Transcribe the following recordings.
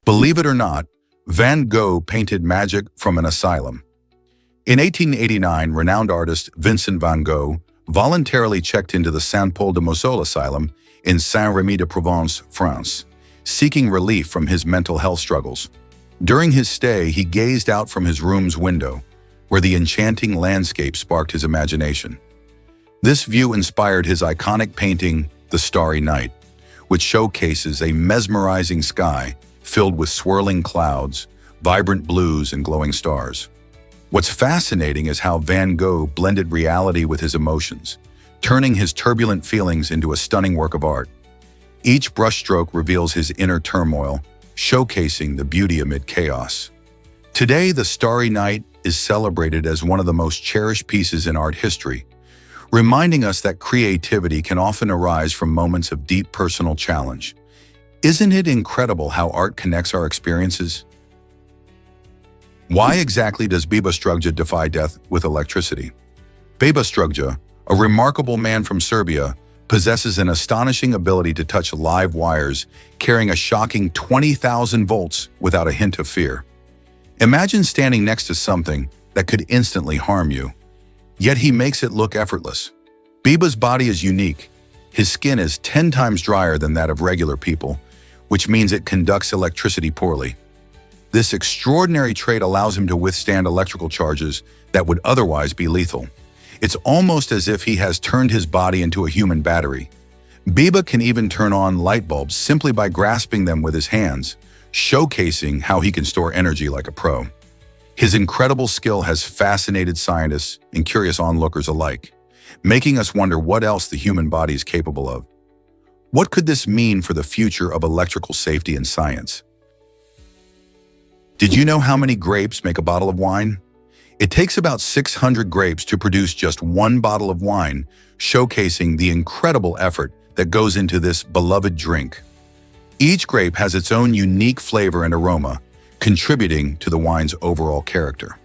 Believe it or not, Van Gogh painted magic from an asylum. In 1889, renowned artist Vincent van Gogh voluntarily checked into the Saint-Paul-de-Moselle Asylum in Saint-Rémy-de-Provence, France, seeking relief from his mental health struggles. During his stay, he gazed out from his room's window, where the enchanting landscape sparked his imagination. This view inspired his iconic painting, The Starry Night, which showcases a mesmerizing sky filled with swirling clouds, vibrant blues, and glowing stars. What's fascinating is how Van Gogh blended reality with his emotions, turning his turbulent feelings into a stunning work of art. Each brushstroke reveals his inner turmoil, showcasing the beauty amid chaos. Today, The Starry Night is celebrated as one of the most cherished pieces in art history, reminding us that creativity can often arise from moments of deep personal challenge. Isn't it incredible how art connects our experiences? Why exactly does Biba Strugja defy death with electricity? Biba Strugja, a remarkable man from Serbia, possesses an astonishing ability to touch live wires, carrying a shocking 20,000 volts without a hint of fear. Imagine standing next to something that could instantly harm you, yet he makes it look effortless. Biba's body is unique. His skin is 10 times drier than that of regular people, which means it conducts electricity poorly. This extraordinary trait allows him to withstand electrical charges that would otherwise be lethal. It's almost as if he has turned his body into a human battery. Biba can even turn on light bulbs simply by grasping them with his hands, showcasing how he can store energy like a pro. His incredible skill has fascinated scientists and curious onlookers alike, making us wonder what else the human body is capable of. What could this mean for the future of electrical safety and science? Did you know how many grapes make a bottle of wine? It takes about 600 grapes to produce just one bottle of wine, showcasing the incredible effort that goes into this beloved drink. Each grape has its own unique flavor and aroma, contributing to the wine's overall character.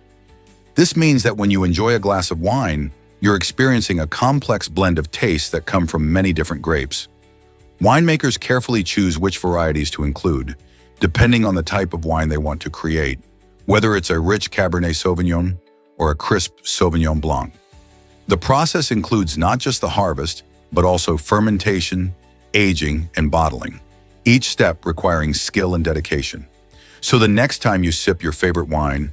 This means that when you enjoy a glass of wine, you're experiencing a complex blend of tastes that come from many different grapes. Winemakers carefully choose which varieties to include, depending on the type of wine they want to create, whether it's a rich Cabernet Sauvignon or a crisp Sauvignon Blanc. The process includes not just the harvest, but also fermentation, aging, and bottling, each step requiring skill and dedication. So the next time you sip your favorite wine,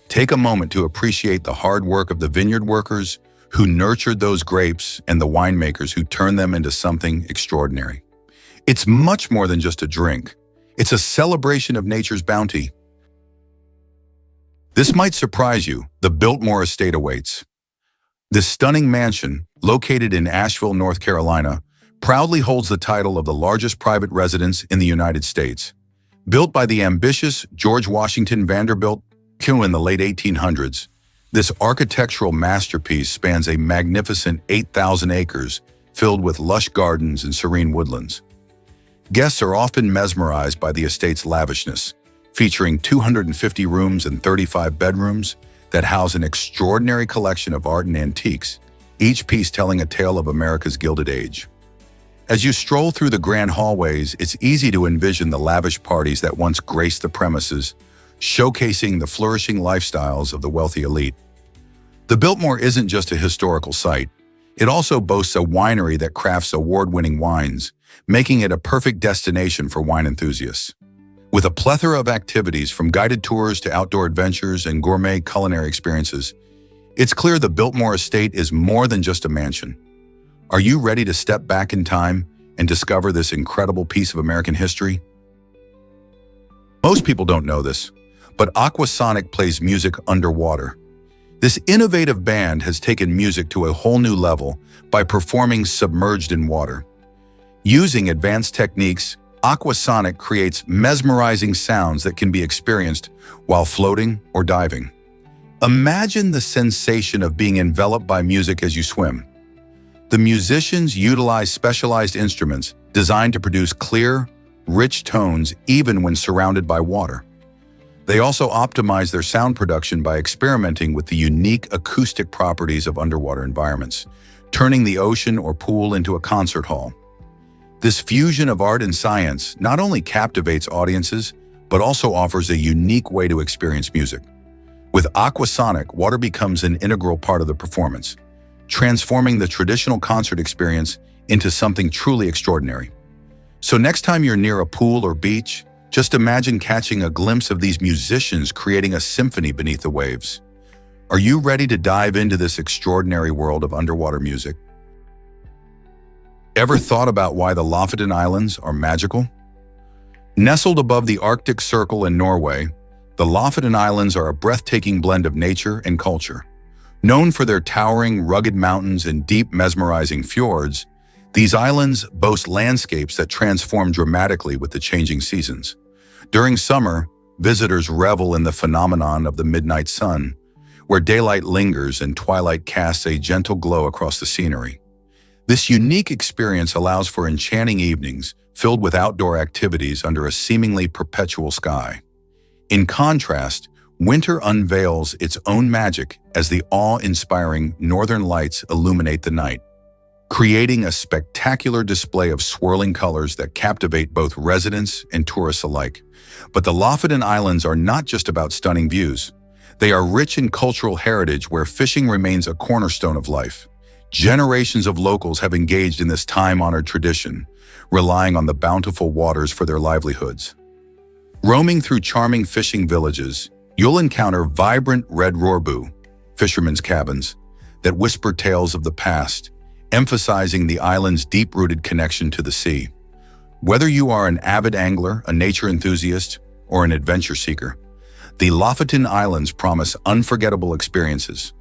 take a moment to appreciate the hard work of the vineyard workers who nurtured those grapes and the winemakers who turned them into something extraordinary. It's much more than just a drink. It's a celebration of nature's bounty. This might surprise you, the Biltmore Estate awaits. This stunning mansion, located in Asheville, North Carolina, proudly holds the title of the largest private residence in the United States. Built by the ambitious George Washington Vanderbilt in the late 1800s, this architectural masterpiece spans a magnificent 8,000 acres filled with lush gardens and serene woodlands. Guests are often mesmerized by the estate's lavishness, featuring 250 rooms and 35 bedrooms that house an extraordinary collection of art and antiques, each piece telling a tale of America's Gilded Age. As you stroll through the grand hallways, it's easy to envision the lavish parties that once graced the premises, showcasing the flourishing lifestyles of the wealthy elite. The Biltmore isn't just a historical site. It also boasts a winery that crafts award-winning wines, making it a perfect destination for wine enthusiasts. With a plethora of activities from guided tours to outdoor adventures and gourmet culinary experiences, it's clear the Biltmore Estate is more than just a mansion. Are you ready to step back in time and discover this incredible piece of American history? Most people don't know this, but Aquasonic plays music underwater. This innovative band has taken music to a whole new level by performing submerged in water. Using advanced techniques, Aquasonic creates mesmerizing sounds that can be experienced while floating or diving. Imagine the sensation of being enveloped by music as you swim. The musicians utilize specialized instruments designed to produce clear, rich tones even when surrounded by water. They also optimize their sound production by experimenting with the unique acoustic properties of underwater environments, turning the ocean or pool into a concert hall. This fusion of art and science not only captivates audiences, but also offers a unique way to experience music. With aquasonic, water becomes an integral part of the performance, transforming the traditional concert experience into something truly extraordinary. So next time you're near a pool or beach, just imagine catching a glimpse of these musicians creating a symphony beneath the waves. Are you ready to dive into this extraordinary world of underwater music? Ever thought about why the Lofoten Islands are magical? Nestled above the Arctic Circle in Norway, the Lofoten Islands are a breathtaking blend of nature and culture. Known for their towering, rugged mountains and deep, mesmerizing fjords, these islands boast landscapes that transform dramatically with the changing seasons. During summer, visitors revel in the phenomenon of the midnight sun, where daylight lingers and twilight casts a gentle glow across the scenery. This unique experience allows for enchanting evenings filled with outdoor activities under a seemingly perpetual sky. In contrast, winter unveils its own magic as the awe-inspiring northern lights illuminate the night, creating a spectacular display of swirling colors that captivate both residents and tourists alike. But the Lofoten Islands are not just about stunning views. They are rich in cultural heritage where fishing remains a cornerstone of life. Generations of locals have engaged in this time-honored tradition, relying on the bountiful waters for their livelihoods. Roaming through charming fishing villages, you'll encounter vibrant red rorbu, fishermen's cabins, that whisper tales of the past, emphasizing the island's deep-rooted connection to the sea. Whether you are an avid angler, a nature enthusiast, or an adventure seeker, the Lofoten Islands promise unforgettable experiences.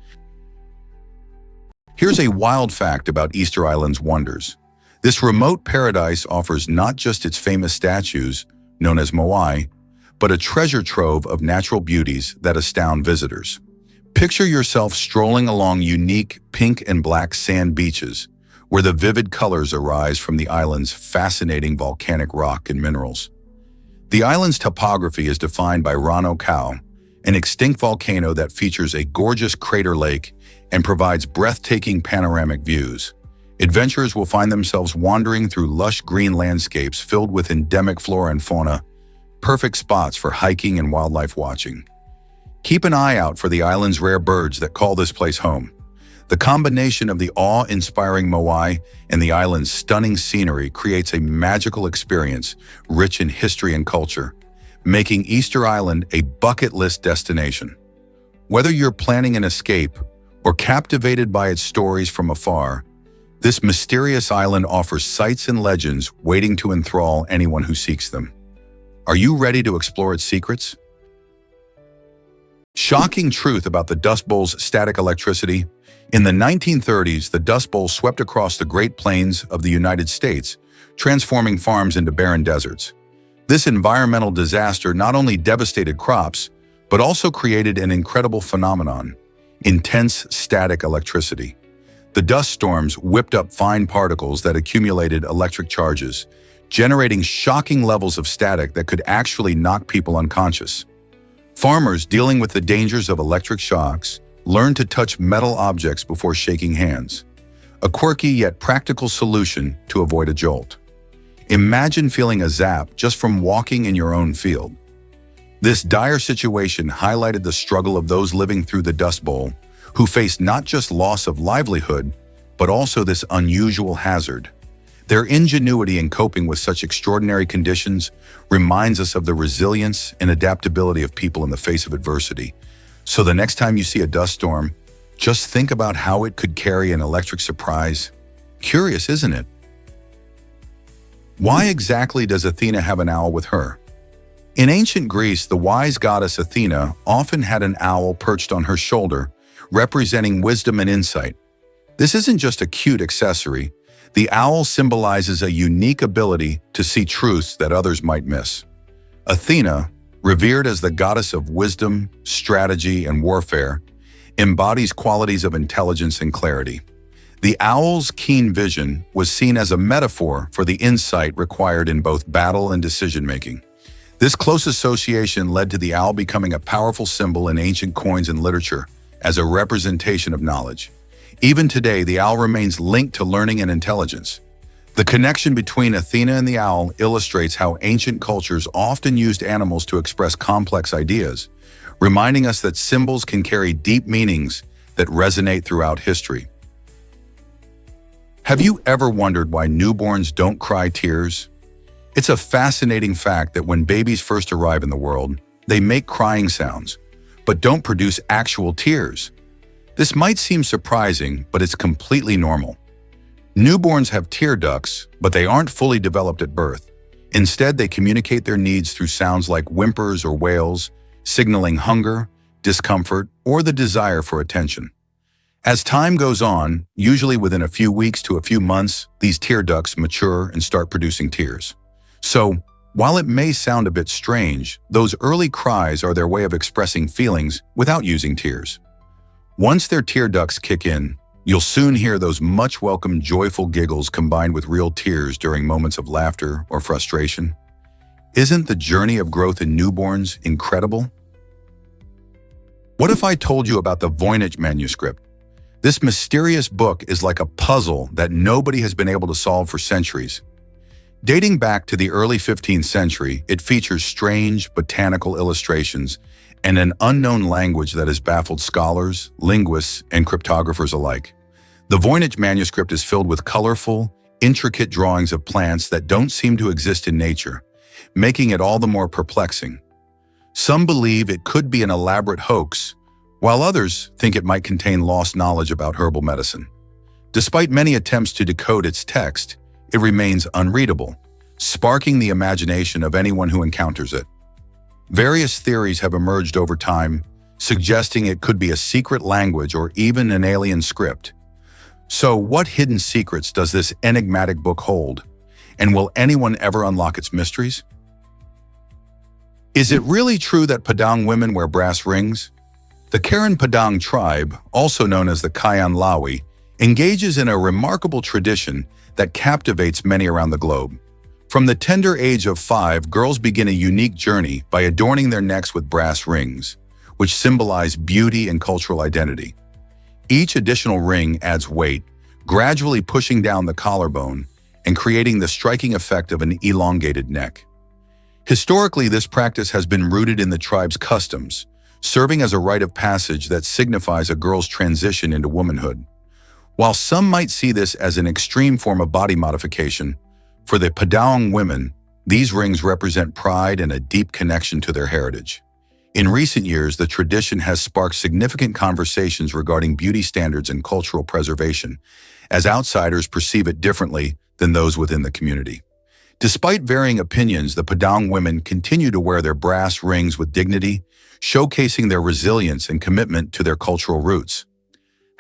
Here's a wild fact about Easter Island's wonders. This remote paradise offers not just its famous statues, known as moai, but a treasure trove of natural beauties that astound visitors. Picture yourself strolling along unique pink and black sand beaches, where the vivid colors arise from the island's fascinating volcanic rock and minerals. The island's topography is defined by Rano Kau, an extinct volcano that features a gorgeous crater lake and provides breathtaking panoramic views. Adventurers will find themselves wandering through lush green landscapes filled with endemic flora and fauna, perfect spots for hiking and wildlife watching. Keep an eye out for the island's rare birds that call this place home. The combination of the awe-inspiring moai and the island's stunning scenery creates a magical experience rich in history and culture, making Easter Island a bucket list destination. Whether you're planning an escape or captivated by its stories from afar, this mysterious island offers sights and legends waiting to enthrall anyone who seeks them. Are you ready to explore its secrets? Shocking truth about the Dust Bowl's static electricity. In the 1930s, the Dust Bowl swept across the Great Plains of the United States, transforming farms into barren deserts. This environmental disaster not only devastated crops, but also created an incredible phenomenon: intense static electricity. The dust storms whipped up fine particles that accumulated electric charges, generating shocking levels of static that could actually knock people unconscious. Farmers dealing with the dangers of electric shocks learned to touch metal objects before shaking hands, a quirky yet practical solution to avoid a jolt. Imagine feeling a zap just from walking in your own field. This dire situation highlighted the struggle of those living through the Dust Bowl, who faced not just loss of livelihood, but also this unusual hazard. Their ingenuity in coping with such extraordinary conditions reminds us of the resilience and adaptability of people in the face of adversity. So the next time you see a dust storm, just think about how it could carry an electric surprise. Curious, isn't it? Why exactly does Athena have an owl with her? In ancient Greece, the wise goddess Athena often had an owl perched on her shoulder, representing wisdom and insight. This isn't just a cute accessory. The owl symbolizes a unique ability to see truths that others might miss. Athena, revered as the goddess of wisdom, strategy, and warfare, embodies qualities of intelligence and clarity. The owl's keen vision was seen as a metaphor for the insight required in both battle and decision-making. This close association led to the owl becoming a powerful symbol in ancient coins and literature as a representation of knowledge. Even today, the owl remains linked to learning and intelligence. The connection between Athena and the owl illustrates how ancient cultures often used animals to express complex ideas, reminding us that symbols can carry deep meanings that resonate throughout history. Have you ever wondered why newborns don't cry tears? It's a fascinating fact that when babies first arrive in the world, they make crying sounds, but don't produce actual tears. This might seem surprising, but it's completely normal. Newborns have tear ducts, but they aren't fully developed at birth. Instead, they communicate their needs through sounds like whimpers or wails, signaling hunger, discomfort, or the desire for attention. As time goes on, usually within a few weeks to a few months, these tear ducts mature and start producing tears. So, while it may sound a bit strange, those early cries are their way of expressing feelings without using tears. Once their tear ducts kick in, you'll soon hear those much welcome joyful giggles combined with real tears during moments of laughter or frustration. Isn't the journey of growth in newborns incredible? What if I told you about the Voynich manuscript? This mysterious book is like a puzzle that nobody has been able to solve for centuries. Dating back to the early 15th century, it features strange botanical illustrations and an unknown language that has baffled scholars, linguists, and cryptographers alike. The Voynich manuscript is filled with colorful, intricate drawings of plants that don't seem to exist in nature, making it all the more perplexing. Some believe it could be an elaborate hoax, while others think it might contain lost knowledge about herbal medicine. Despite many attempts to decode its text, it remains unreadable, sparking the imagination of anyone who encounters it. Various theories have emerged over time, suggesting it could be a secret language or even an alien script. So, what hidden secrets does this enigmatic book hold? And will anyone ever unlock its mysteries? Is it really true that Padang women wear brass rings? The Karen Padang tribe, also known as the Kayan Lawi, engages in a remarkable tradition that captivates many around the globe. From the tender age of 5, girls begin a unique journey by adorning their necks with brass rings, which symbolize beauty and cultural identity. Each additional ring adds weight, gradually pushing down the collarbone and creating the striking effect of an elongated neck. Historically, this practice has been rooted in the tribe's customs, serving as a rite of passage that signifies a girl's transition into womanhood. While some might see this as an extreme form of body modification, for the Padang women, these rings represent pride and a deep connection to their heritage. In recent years, the tradition has sparked significant conversations regarding beauty standards and cultural preservation, as outsiders perceive it differently than those within the community. Despite varying opinions, the Padang women continue to wear their brass rings with dignity, showcasing their resilience and commitment to their cultural roots.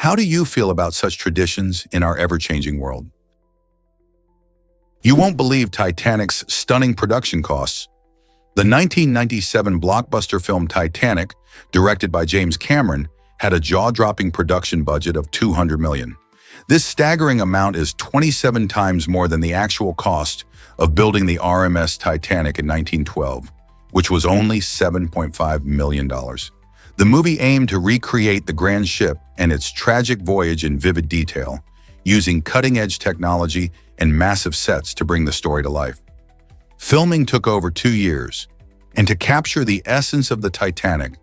How do you feel about such traditions in our ever-changing world? You won't believe Titanic's stunning production costs. The 1997 blockbuster film Titanic, directed by James Cameron, had a jaw-dropping production budget of $200 million. This staggering amount is 27 times more than the actual cost of building the RMS Titanic in 1912, which was only $7.5 million. The movie aimed to recreate the grand ship and its tragic voyage in vivid detail, using cutting-edge technology and massive sets to bring the story to life. Filming took over 2 years, and to capture the essence of the Titanic,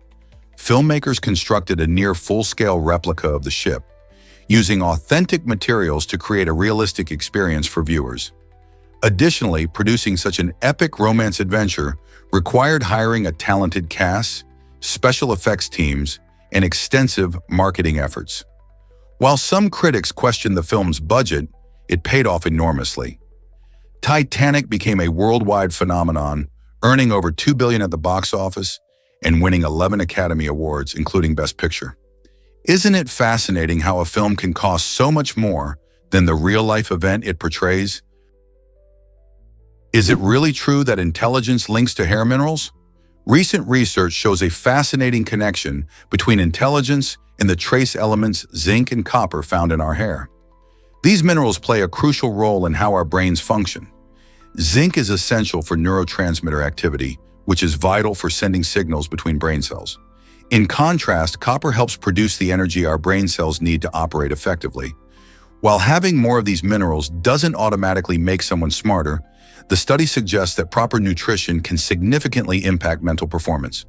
filmmakers constructed a near full-scale replica of the ship, using authentic materials to create a realistic experience for viewers. Additionally, producing such an epic romance adventure required hiring a talented cast, special effects teams, and extensive marketing efforts. While some critics questioned the film's budget, it paid off enormously. Titanic became a worldwide phenomenon, earning over $2 billion at the box office and winning 11 Academy Awards, including Best Picture. Isn't it fascinating how a film can cost so much more than the real-life event it portrays? Is it really true that intelligence links to hair minerals? Recent research shows a fascinating connection between intelligence and the trace elements zinc and copper found in our hair. These minerals play a crucial role in how our brains function. Zinc is essential for neurotransmitter activity, which is vital for sending signals between brain cells. In contrast, copper helps produce the energy our brain cells need to operate effectively. While having more of these minerals doesn't automatically make someone smarter, the study suggests that proper nutrition can significantly impact mental performance.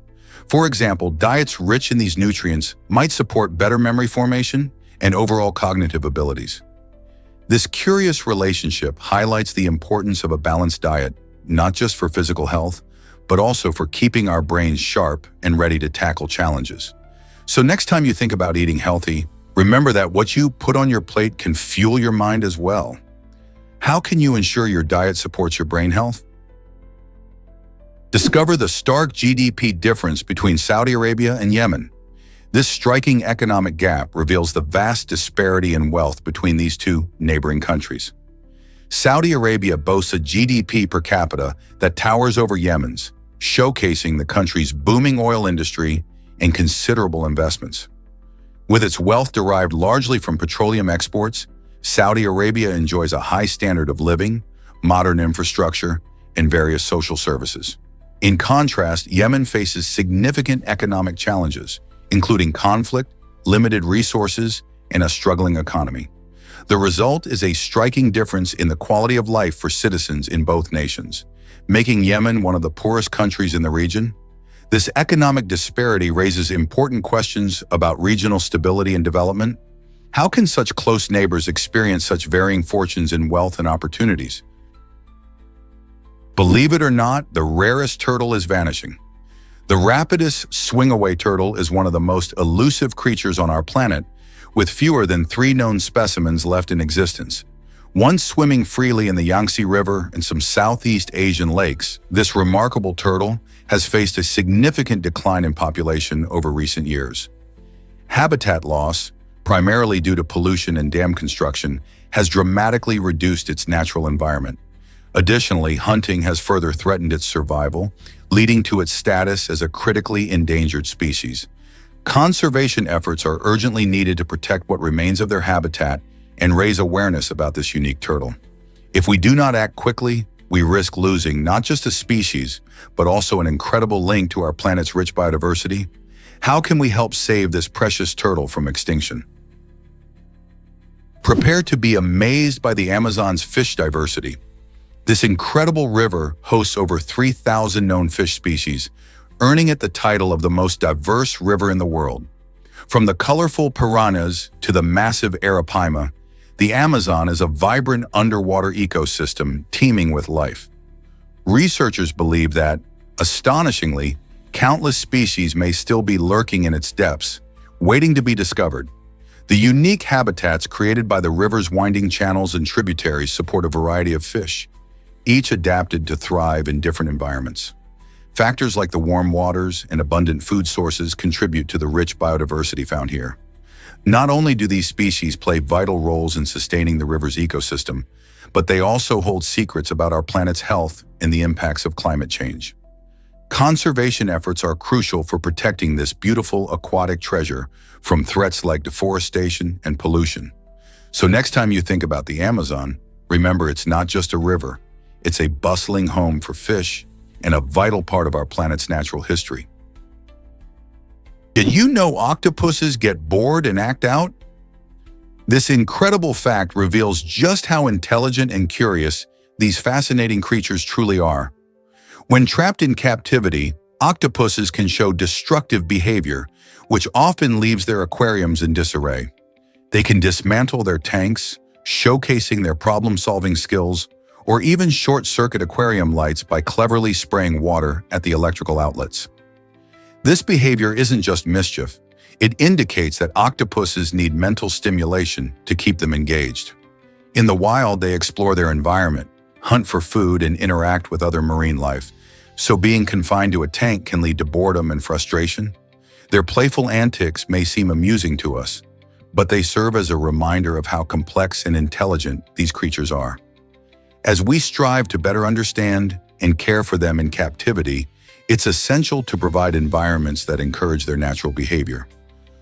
For example, diets rich in these nutrients might support better memory formation and overall cognitive abilities. This curious relationship highlights the importance of a balanced diet, not just for physical health, but also for keeping our brains sharp and ready to tackle challenges. So next time you think about eating healthy, remember that what you put on your plate can fuel your mind as well. How can you ensure your diet supports your brain health? Discover the stark GDP difference between Saudi Arabia and Yemen. This striking economic gap reveals the vast disparity in wealth between these two neighboring countries. Saudi Arabia boasts a GDP per capita that towers over Yemen's, showcasing the country's booming oil industry and considerable investments. With its wealth derived largely from petroleum exports, Saudi Arabia enjoys a high standard of living, modern infrastructure, and various social services. In contrast, Yemen faces significant economic challenges, including conflict, limited resources, and a struggling economy. The result is a striking difference in the quality of life for citizens in both nations, making Yemen one of the poorest countries in the region. This economic disparity raises important questions about regional stability and development. How can such close neighbors experience such varying fortunes in wealth and opportunities? Believe it or not, the rarest turtle is vanishing. The Rapidus swingaway turtle is one of the most elusive creatures on our planet, with fewer than 3 known specimens left in existence. Once swimming freely in the Yangtze River and some Southeast Asian lakes, this remarkable turtle has faced a significant decline in population over recent years. Habitat loss, primarily due to pollution and dam construction, has dramatically reduced its natural environment. Additionally, hunting has further threatened its survival, leading to its status as a critically endangered species. Conservation efforts are urgently needed to protect what remains of their habitat and raise awareness about this unique turtle. If we do not act quickly, we risk losing not just a species, but also an incredible link to our planet's rich biodiversity. How can we help save this precious turtle from extinction? Prepare to be amazed by the Amazon's fish diversity. This incredible river hosts over 3,000 known fish species, earning it the title of the most diverse river in the world. From the colorful piranhas to the massive arapaima, the Amazon is a vibrant underwater ecosystem teeming with life. Researchers believe that, astonishingly, countless species may still be lurking in its depths, waiting to be discovered. The unique habitats created by the river's winding channels and tributaries support a variety of fish, each adapted to thrive in different environments. Factors like the warm waters and abundant food sources contribute to the rich biodiversity found here. Not only do these species play vital roles in sustaining the river's ecosystem, but they also hold secrets about our planet's health and the impacts of climate change. Conservation efforts are crucial for protecting this beautiful aquatic treasure from threats like deforestation and pollution. So next time you think about the Amazon, remember it's not just a river. It's a bustling home for fish and a vital part of our planet's natural history. Did you know octopuses get bored and act out? This incredible fact reveals just how intelligent and curious these fascinating creatures truly are. When trapped in captivity, octopuses can show destructive behavior, which often leaves their aquariums in disarray. They can dismantle their tanks, showcasing their problem-solving skills, or even short-circuit aquarium lights by cleverly spraying water at the electrical outlets. This behavior isn't just mischief. It indicates that octopuses need mental stimulation to keep them engaged. In the wild, they explore their environment, hunt for food, and interact with other marine life, so being confined to a tank can lead to boredom and frustration. Their playful antics may seem amusing to us, but they serve as a reminder of how complex and intelligent these creatures are. As we strive to better understand and care for them in captivity, it's essential to provide environments that encourage their natural behavior.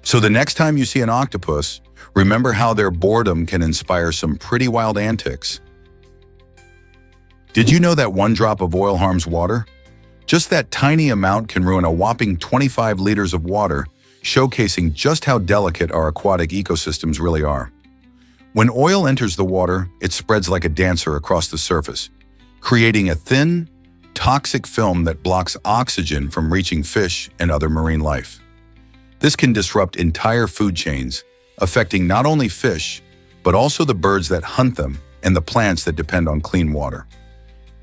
So the next time you see an octopus, remember how their boredom can inspire some pretty wild antics. Did you know that 1 drop of oil harms water? Just that tiny amount can ruin a whopping 25 liters of water, showcasing just how delicate our aquatic ecosystems really are. When oil enters the water, it spreads like a dancer across the surface, creating a thin, toxic film that blocks oxygen from reaching fish and other marine life. This can disrupt entire food chains, affecting not only fish, but also the birds that hunt them and the plants that depend on clean water.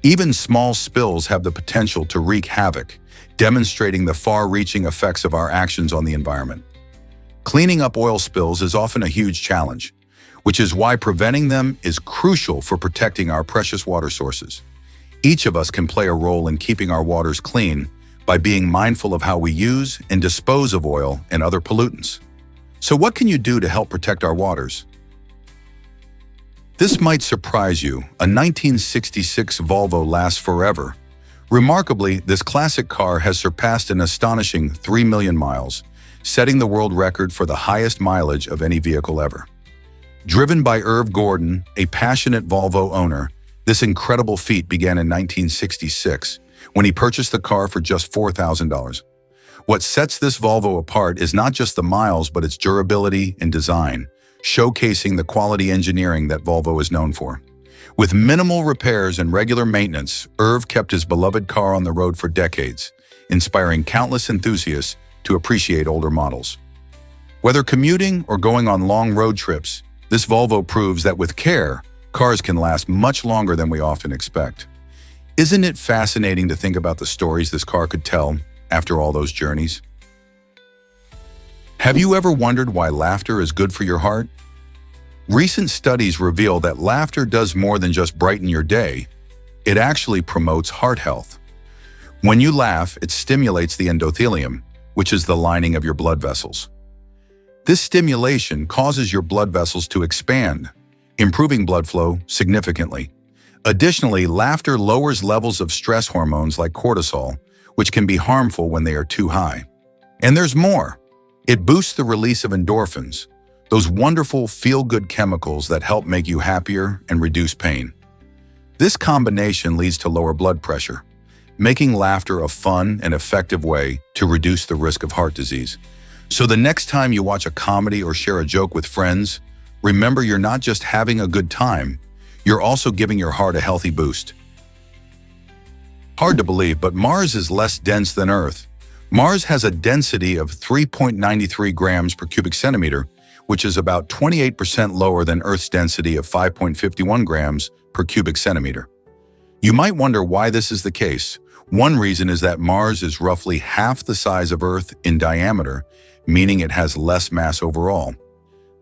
Even small spills have the potential to wreak havoc, demonstrating the far-reaching effects of our actions on the environment. Cleaning up oil spills is often a huge challenge, which is why preventing them is crucial for protecting our precious water sources. Each of us can play a role in keeping our waters clean by being mindful of how we use and dispose of oil and other pollutants. So what can you do to help protect our waters? This might surprise you. A 1966 Volvo lasts forever. Remarkably, this classic car has surpassed an astonishing 3 million miles, setting the world record for the highest mileage of any vehicle ever. Driven by Irv Gordon, a passionate Volvo owner, this incredible feat began in 1966 when he purchased the car for just $4,000. What sets this Volvo apart is not just the miles, but its durability and design, showcasing the quality engineering that Volvo is known for. With minimal repairs and regular maintenance, Irv kept his beloved car on the road for decades, inspiring countless enthusiasts to appreciate older models. Whether commuting or going on long road trips, this Volvo proves that with care, cars can last much longer than we often expect. Isn't it fascinating to think about the stories this car could tell after all those journeys? Have you ever wondered why laughter is good for your heart? Recent studies reveal that laughter does more than just brighten your day. It actually promotes heart health. When you laugh, it stimulates the endothelium, which is the lining of your blood vessels. This stimulation causes your blood vessels to expand, improving blood flow significantly. Additionally, laughter lowers levels of stress hormones like cortisol, which can be harmful when they are too high. And there's more. It boosts the release of endorphins, those wonderful feel-good chemicals that help make you happier and reduce pain. This combination leads to lower blood pressure, making laughter a fun and effective way to reduce the risk of heart disease. So the next time you watch a comedy or share a joke with friends, remember you're not just having a good time, you're also giving your heart a healthy boost. Hard to believe, but Mars is less dense than Earth. Mars has a density of 3.93 grams per cubic centimeter, which is about 28% lower than Earth's density of 5.51 grams per cubic centimeter. You might wonder why this is the case. One reason is that Mars is roughly half the size of Earth in diameter, meaning it has less mass overall.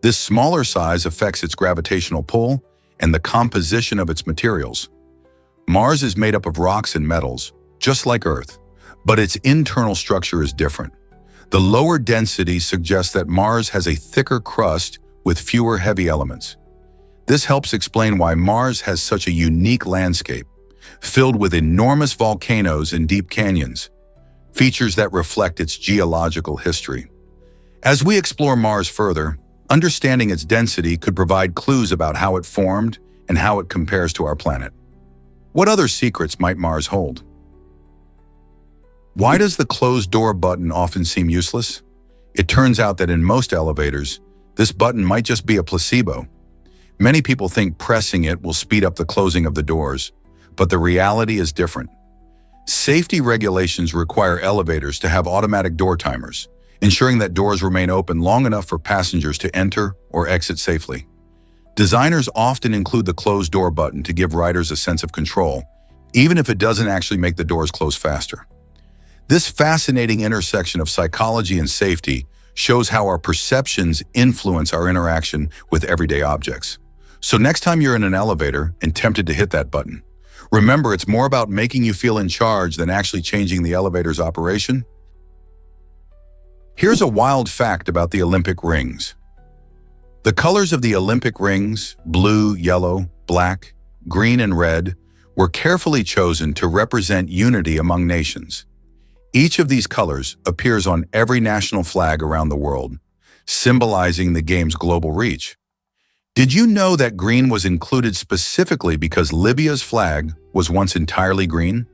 This smaller size affects its gravitational pull and the composition of its materials. Mars is made up of rocks and metals, just like Earth, but its internal structure is different. The lower density suggests that Mars has a thicker crust with fewer heavy elements. This helps explain why Mars has such a unique landscape, filled with enormous volcanoes and deep canyons, features that reflect its geological history. As we explore Mars further, understanding its density could provide clues about how it formed and how it compares to our planet. What other secrets might Mars hold? Why does the closed door button often seem useless? It turns out that in most elevators, this button might just be a placebo. Many people think pressing it will speed up the closing of the doors, but the reality is different. Safety regulations require elevators to have automatic door timers, ensuring that doors remain open long enough for passengers to enter or exit safely. Designers often include the closed door button to give riders a sense of control, even if it doesn't actually make the doors close faster. This fascinating intersection of psychology and safety shows how our perceptions influence our interaction with everyday objects. So next time you're in an elevator and tempted to hit that button, remember it's more about making you feel in charge than actually changing the elevator's operation. Here's a wild fact about the Olympic rings. The colors of the Olympic rings, blue, yellow, black, green, and red, were carefully chosen to represent unity among nations. Each of these colors appears on every national flag around the world, symbolizing the game's global reach. Did you know that green was included specifically because Libya's flag was once entirely green?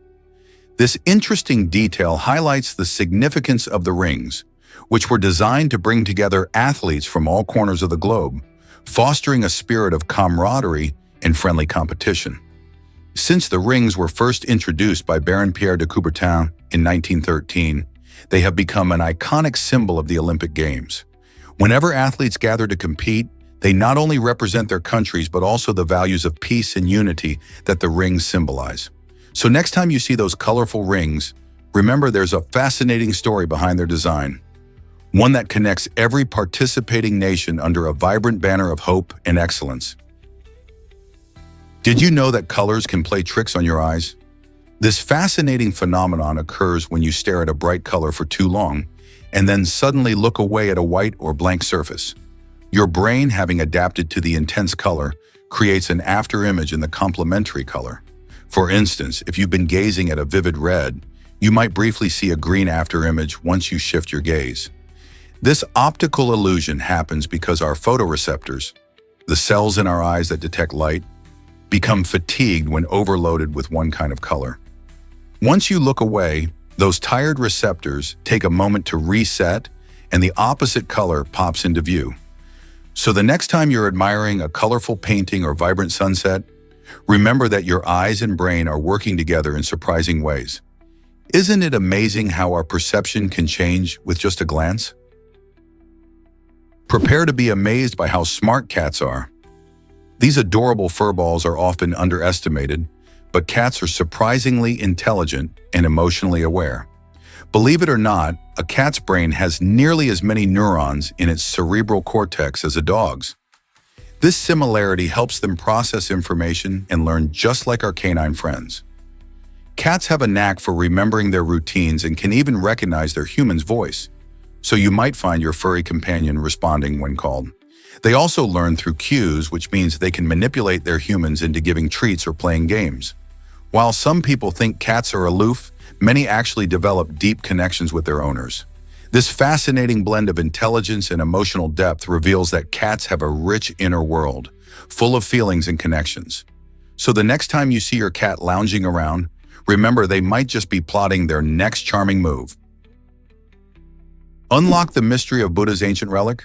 This interesting detail highlights the significance of the rings, which were designed to bring together athletes from all corners of the globe, fostering a spirit of camaraderie and friendly competition. Since the rings were first introduced by Baron Pierre de Coubertin in 1913, they have become an iconic symbol of the Olympic Games. Whenever athletes gather to compete, they not only represent their countries but also the values of peace and unity that the rings symbolize. So next time you see those colorful rings, remember there's a fascinating story behind their design, one that connects every participating nation under a vibrant banner of hope and excellence. Did you know that colors can play tricks on your eyes? This fascinating phenomenon occurs when you stare at a bright color for too long and then suddenly look away at a white or blank surface. Your brain, having adapted to the intense color, creates an afterimage in the complementary color. For instance, if you've been gazing at a vivid red, you might briefly see a green afterimage once you shift your gaze. This optical illusion happens because our photoreceptors, the cells in our eyes that detect light, become fatigued when overloaded with one kind of color. Once you look away, those tired receptors take a moment to reset and the opposite color pops into view. So the next time you're admiring a colorful painting or vibrant sunset, remember that your eyes and brain are working together in surprising ways. Isn't it amazing how our perception can change with just a glance? Prepare to be amazed by how smart cats are. These adorable furballs are often underestimated, but cats are surprisingly intelligent and emotionally aware. Believe it or not, a cat's brain has nearly as many neurons in its cerebral cortex as a dog's. This similarity helps them process information and learn just like our canine friends. Cats have a knack for remembering their routines and can even recognize their human's voice, so you might find your furry companion responding when called. They also learn through cues, which means they can manipulate their humans into giving treats or playing games. While some people think cats are aloof, many actually develop deep connections with their owners. This fascinating blend of intelligence and emotional depth reveals that cats have a rich inner world, full of feelings and connections. So the next time you see your cat lounging around, remember they might just be plotting their next charming move. Unlock the mystery of Buddha's ancient relic?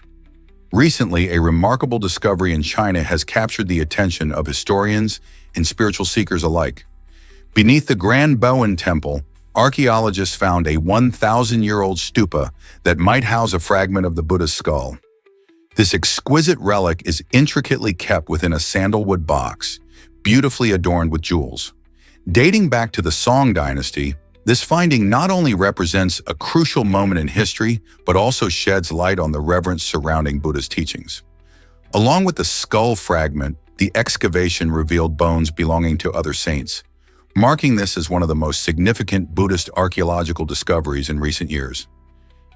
Recently, a remarkable discovery in China has captured the attention of historians and spiritual seekers alike. Beneath the Grand Bowen Temple, archaeologists found a 1,000-year-old stupa that might house a fragment of the Buddha's skull. This exquisite relic is intricately kept within a sandalwood box, beautifully adorned with jewels. Dating back to the Song dynasty, this finding not only represents a crucial moment in history, but also sheds light on the reverence surrounding Buddha's teachings. Along with the skull fragment, the excavation revealed bones belonging to other saints, marking this as one of the most significant Buddhist archaeological discoveries in recent years.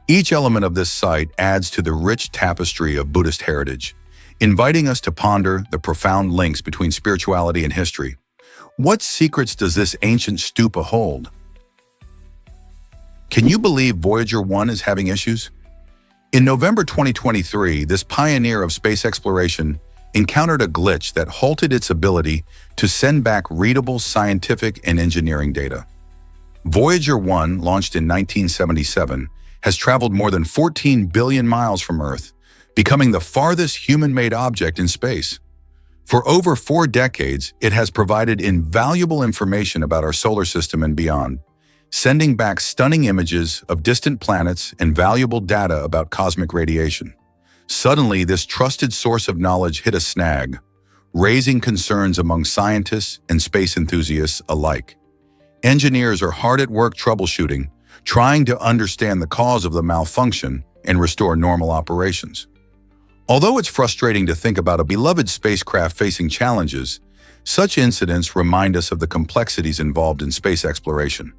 Each element of this site adds to the rich tapestry of Buddhist heritage, inviting us to ponder the profound links between spirituality and history. What secrets does this ancient stupa hold? Can you believe Voyager 1 is having issues? In November 2023, this pioneer of space exploration encountered a glitch that halted its ability to send back readable scientific and engineering data. Voyager 1, launched in 1977, has traveled more than 14 billion miles from Earth, becoming the farthest human-made object in space. For over 4 decades, it has provided invaluable information about our solar system and beyond, sending back stunning images of distant planets and valuable data about cosmic radiation. Suddenly, this trusted source of knowledge hit a snag, raising concerns among scientists and space enthusiasts alike. Engineers are hard at work troubleshooting, trying to understand the cause of the malfunction and restore normal operations. Although it's frustrating to think about a beloved spacecraft facing challenges, such incidents remind us of the complexities involved in space exploration.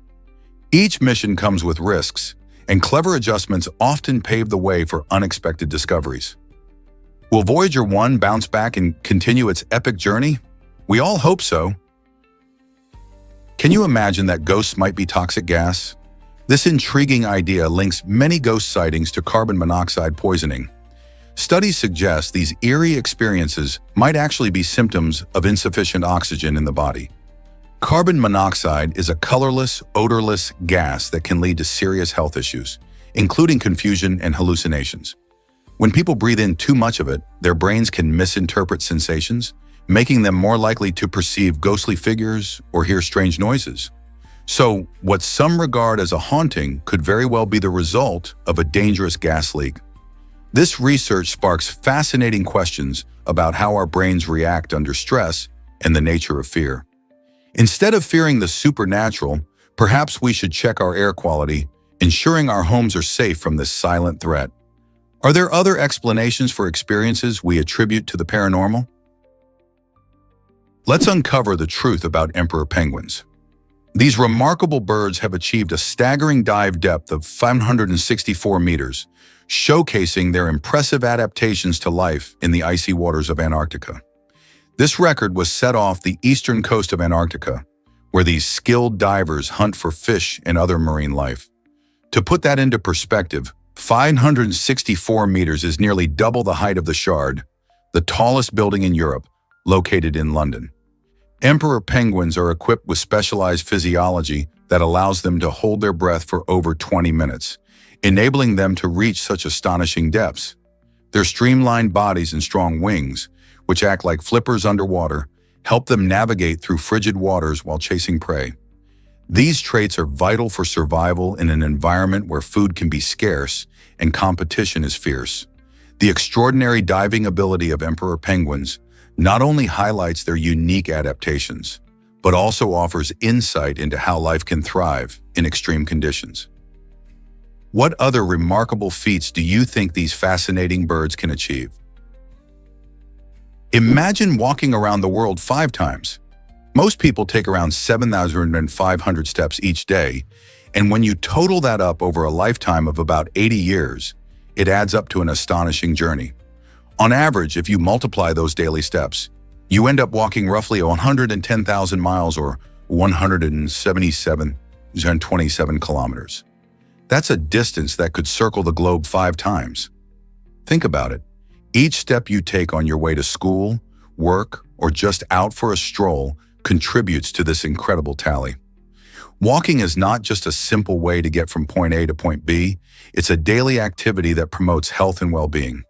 Each mission comes with risks, and clever adjustments often pave the way for unexpected discoveries. Will Voyager 1 bounce back and continue its epic journey? We all hope so. Can you imagine that ghosts might be toxic gas? This intriguing idea links many ghost sightings to carbon monoxide poisoning. Studies suggest these eerie experiences might actually be symptoms of insufficient oxygen in the body. Carbon monoxide is a colorless, odorless gas that can lead to serious health issues, including confusion and hallucinations. When people breathe in too much of it, their brains can misinterpret sensations, making them more likely to perceive ghostly figures or hear strange noises. So, what some regard as a haunting could very well be the result of a dangerous gas leak. This research sparks fascinating questions about how our brains react under stress and the nature of fear. Instead of fearing the supernatural, perhaps we should check our air quality, ensuring our homes are safe from this silent threat. Are there other explanations for experiences we attribute to the paranormal? Let's uncover the truth about emperor penguins. These remarkable birds have achieved a staggering dive depth of 564 meters, showcasing their impressive adaptations to life in the icy waters of Antarctica. This record was set off the eastern coast of Antarctica, where these skilled divers hunt for fish and other marine life. To put that into perspective, 564 meters is nearly double the height of the Shard, the tallest building in Europe, located in London. Emperor penguins are equipped with specialized physiology that allows them to hold their breath for over 20 minutes, enabling them to reach such astonishing depths. Their streamlined bodies and strong wings, which act like flippers underwater, help them navigate through frigid waters while chasing prey. These traits are vital for survival in an environment where food can be scarce and competition is fierce. The extraordinary diving ability of emperor penguins not only highlights their unique adaptations, but also offers insight into how life can thrive in extreme conditions. What other remarkable feats do you think these fascinating birds can achieve? Imagine walking around the world 5 times. Most people take around 7,500 steps each day, and when you total that up over a lifetime of about 80 years, it adds up to an astonishing journey. On average, if you multiply those daily steps, you end up walking roughly 110,000 miles or 177.27 kilometers. That's a distance that could circle the globe 5 times. Think about it. Each step you take on your way to school, work, or just out for a stroll contributes to this incredible tally. Walking is not just a simple way to get from point A to point B, it's a daily activity that promotes health and well-being.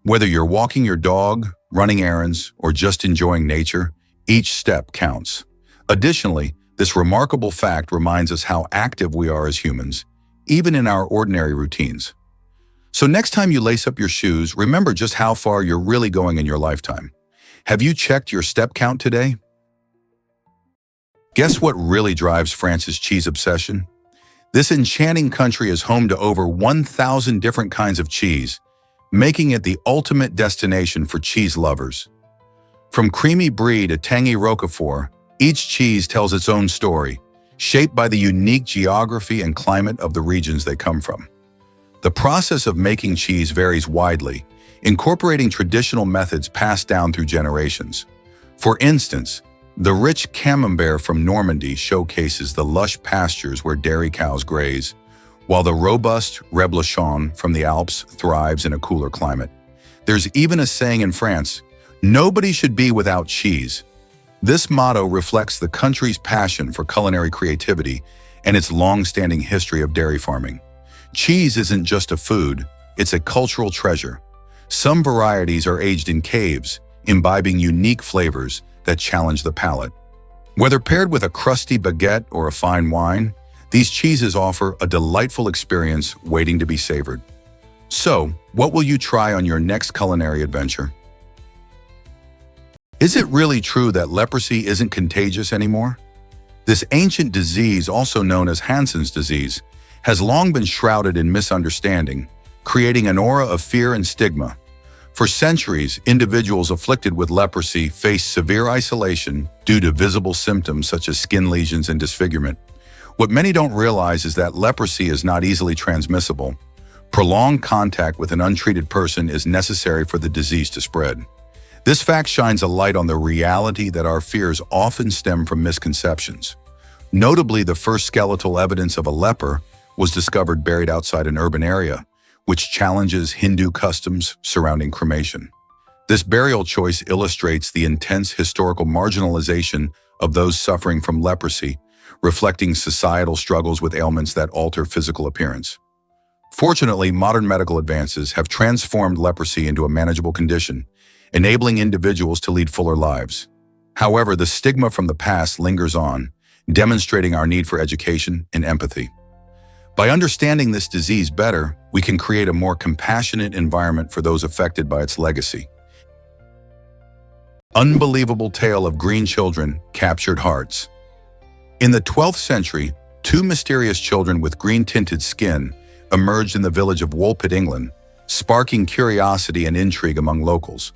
Whether you're walking your dog, running errands, or just enjoying nature, each step counts. Additionally, this remarkable fact reminds us how active we are as humans, even in our ordinary routines. So next time you lace up your shoes, remember just how far you're really going in your lifetime. Have you checked your step count today? Guess what really drives France's cheese obsession? This enchanting country is home to over 1,000 different kinds of cheese, making it the ultimate destination for cheese lovers. From creamy brie to tangy roquefort, each cheese tells its own story, shaped by the unique geography and climate of the regions they come from. The process of making cheese varies widely, incorporating traditional methods passed down through generations. For instance, the rich camembert from Normandy showcases the lush pastures where dairy cows graze, while the robust reblochon from the Alps thrives in a cooler climate. There's even a saying in France, "Nobody should be without cheese." This motto reflects the country's passion for culinary creativity and its long-standing history of dairy farming. Cheese isn't just a food, it's a cultural treasure. Some varieties are aged in caves, imbibing unique flavors that challenge the palate. Whether paired with a crusty baguette or a fine wine, these cheeses offer a delightful experience waiting to be savored. So, what will you try on your next culinary adventure? Is it really true that leprosy isn't contagious anymore? This ancient disease, also known as Hansen's disease, has long been shrouded in misunderstanding, creating an aura of fear and stigma. For centuries, individuals afflicted with leprosy faced severe isolation due to visible symptoms such as skin lesions and disfigurement. What many don't realize is that leprosy is not easily transmissible. Prolonged contact with an untreated person is necessary for the disease to spread. This fact shines a light on the reality that our fears often stem from misconceptions. Notably, the first skeletal evidence of a leper was discovered buried outside an urban area, which challenges Hindu customs surrounding cremation. This burial choice illustrates the intense historical marginalization of those suffering from leprosy, reflecting societal struggles with ailments that alter physical appearance. Fortunately, modern medical advances have transformed leprosy into a manageable condition, enabling individuals to lead fuller lives. However, the stigma from the past lingers on, demonstrating our need for education and empathy. By understanding this disease better, we can create a more compassionate environment for those affected by its legacy. Unbelievable tale of green children captured hearts. In the 12th century, two mysterious children with green-tinted skin emerged in the village of Woolpit, England, sparking curiosity and intrigue among locals.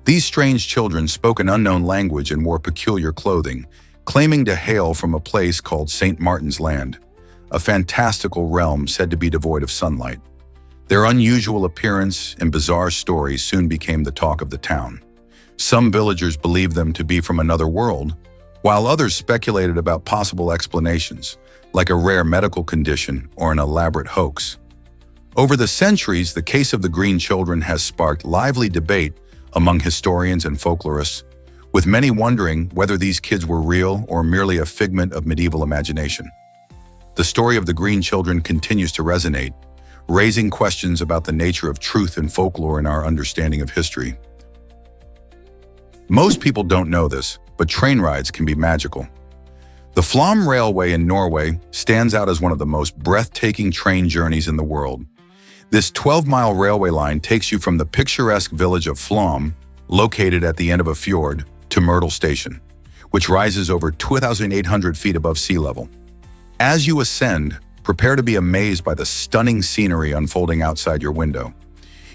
These strange children spoke an unknown language and wore peculiar clothing, claiming to hail from a place called St. Martin's Land, a fantastical realm said to be devoid of sunlight. Their unusual appearance and bizarre stories soon became the talk of the town. Some villagers believed them to be from another world, while others speculated about possible explanations, like a rare medical condition or an elaborate hoax. Over the centuries, the case of the green children has sparked lively debate among historians and folklorists, with many wondering whether these kids were real or merely a figment of medieval imagination. The story of the green children continues to resonate, raising questions about the nature of truth and folklore in our understanding of history. Most people don't know this, but train rides can be magical. The Flåm Railway in Norway stands out as one of the most breathtaking train journeys in the world. This 12-mile railway line takes you from the picturesque village of Flåm, located at the end of a fjord, to Myrtle Station, which rises over 2,800 feet above sea level. As you ascend, prepare to be amazed by the stunning scenery unfolding outside your window.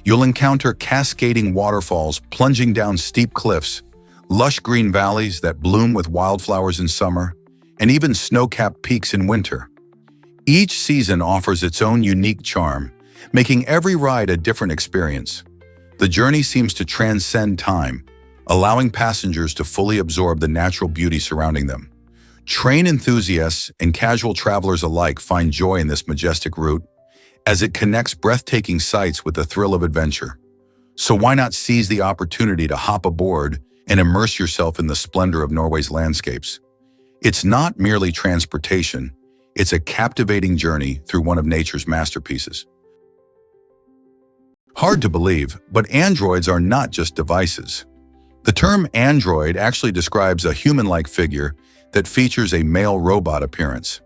You'll encounter cascading waterfalls plunging down steep cliffs, lush green valleys that bloom with wildflowers in summer, and even snow-capped peaks in winter. Each season offers its own unique charm, making every ride a different experience. The journey seems to transcend time, allowing passengers to fully absorb the natural beauty surrounding them. Train enthusiasts and casual travelers alike find joy in this majestic route, as it connects breathtaking sights with the thrill of adventure. So why not seize the opportunity to hop aboard and immerse yourself in the splendor of Norway's landscapes? It's not merely transportation, it's a captivating journey through one of nature's masterpieces. Hard to believe, but androids are not just devices. The term android actually describes a human-like figure that features a male robot appearance.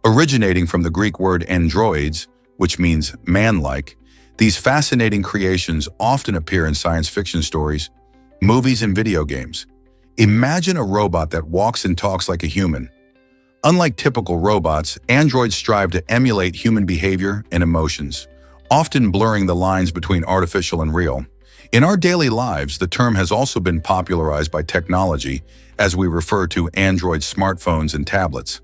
Originating from the Greek word androids, which means man-like, these fascinating creations often appear in science fiction stories, movies, and video games. Imagine a robot that walks and talks like a human. Unlike typical robots, androids strive to emulate human behavior and emotions, often blurring the lines between artificial and real. In our daily lives, the term has also been popularized by technology as we refer to Android smartphones and tablets.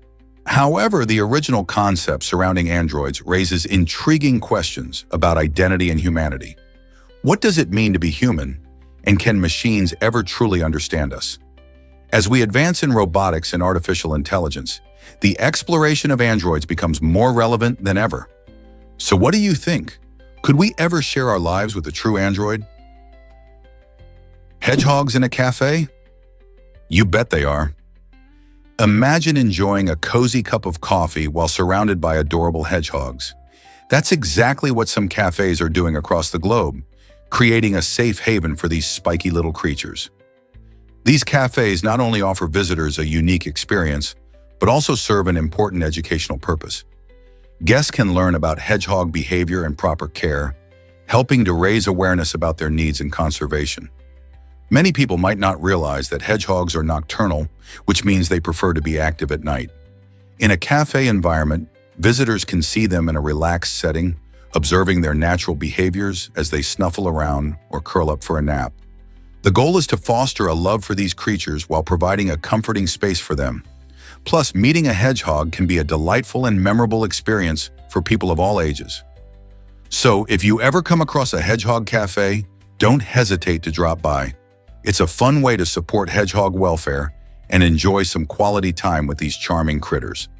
However, the original concept surrounding androids raises intriguing questions about identity and humanity. What does it mean to be human, and can machines ever truly understand us? As we advance in robotics and artificial intelligence, the exploration of androids becomes more relevant than ever. So what do you think? Could we ever share our lives with a true android? Hedgehogs in a cafe? You bet they are. Imagine enjoying a cozy cup of coffee while surrounded by adorable hedgehogs. That's exactly what some cafes are doing across the globe, creating a safe haven for these spiky little creatures. These cafes not only offer visitors a unique experience, but also serve an important educational purpose. Guests can learn about hedgehog behavior and proper care, helping to raise awareness about their needs and conservation. Many people might not realize that hedgehogs are nocturnal, which means they prefer to be active at night. In a cafe environment, visitors can see them in a relaxed setting, observing their natural behaviors as they snuffle around or curl up for a nap. The goal is to foster a love for these creatures while providing a comforting space for them. Plus, meeting a hedgehog can be a delightful and memorable experience for people of all ages. So, if you ever come across a hedgehog cafe, don't hesitate to drop by. It's a fun way to support hedgehog welfare and enjoy some quality time with these charming critters.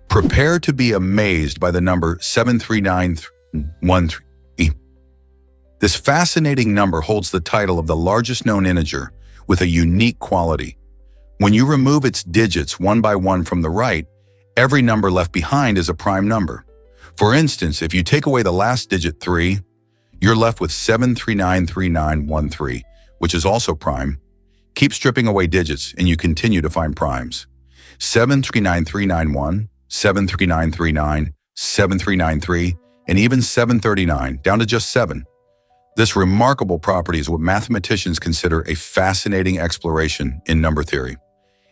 Prepare to be amazed by the number 73913. This fascinating number holds the title of the largest known integer with a unique quality. When you remove its digits one by one from the right, every number left behind is a prime number. For instance, if you take away the last digit 3, you're left with 7393913, which is also prime. Keep stripping away digits and you continue to find primes. 739391, 73939, 7393, and even 739, down to just 7. This remarkable property is what mathematicians consider a fascinating exploration in number theory.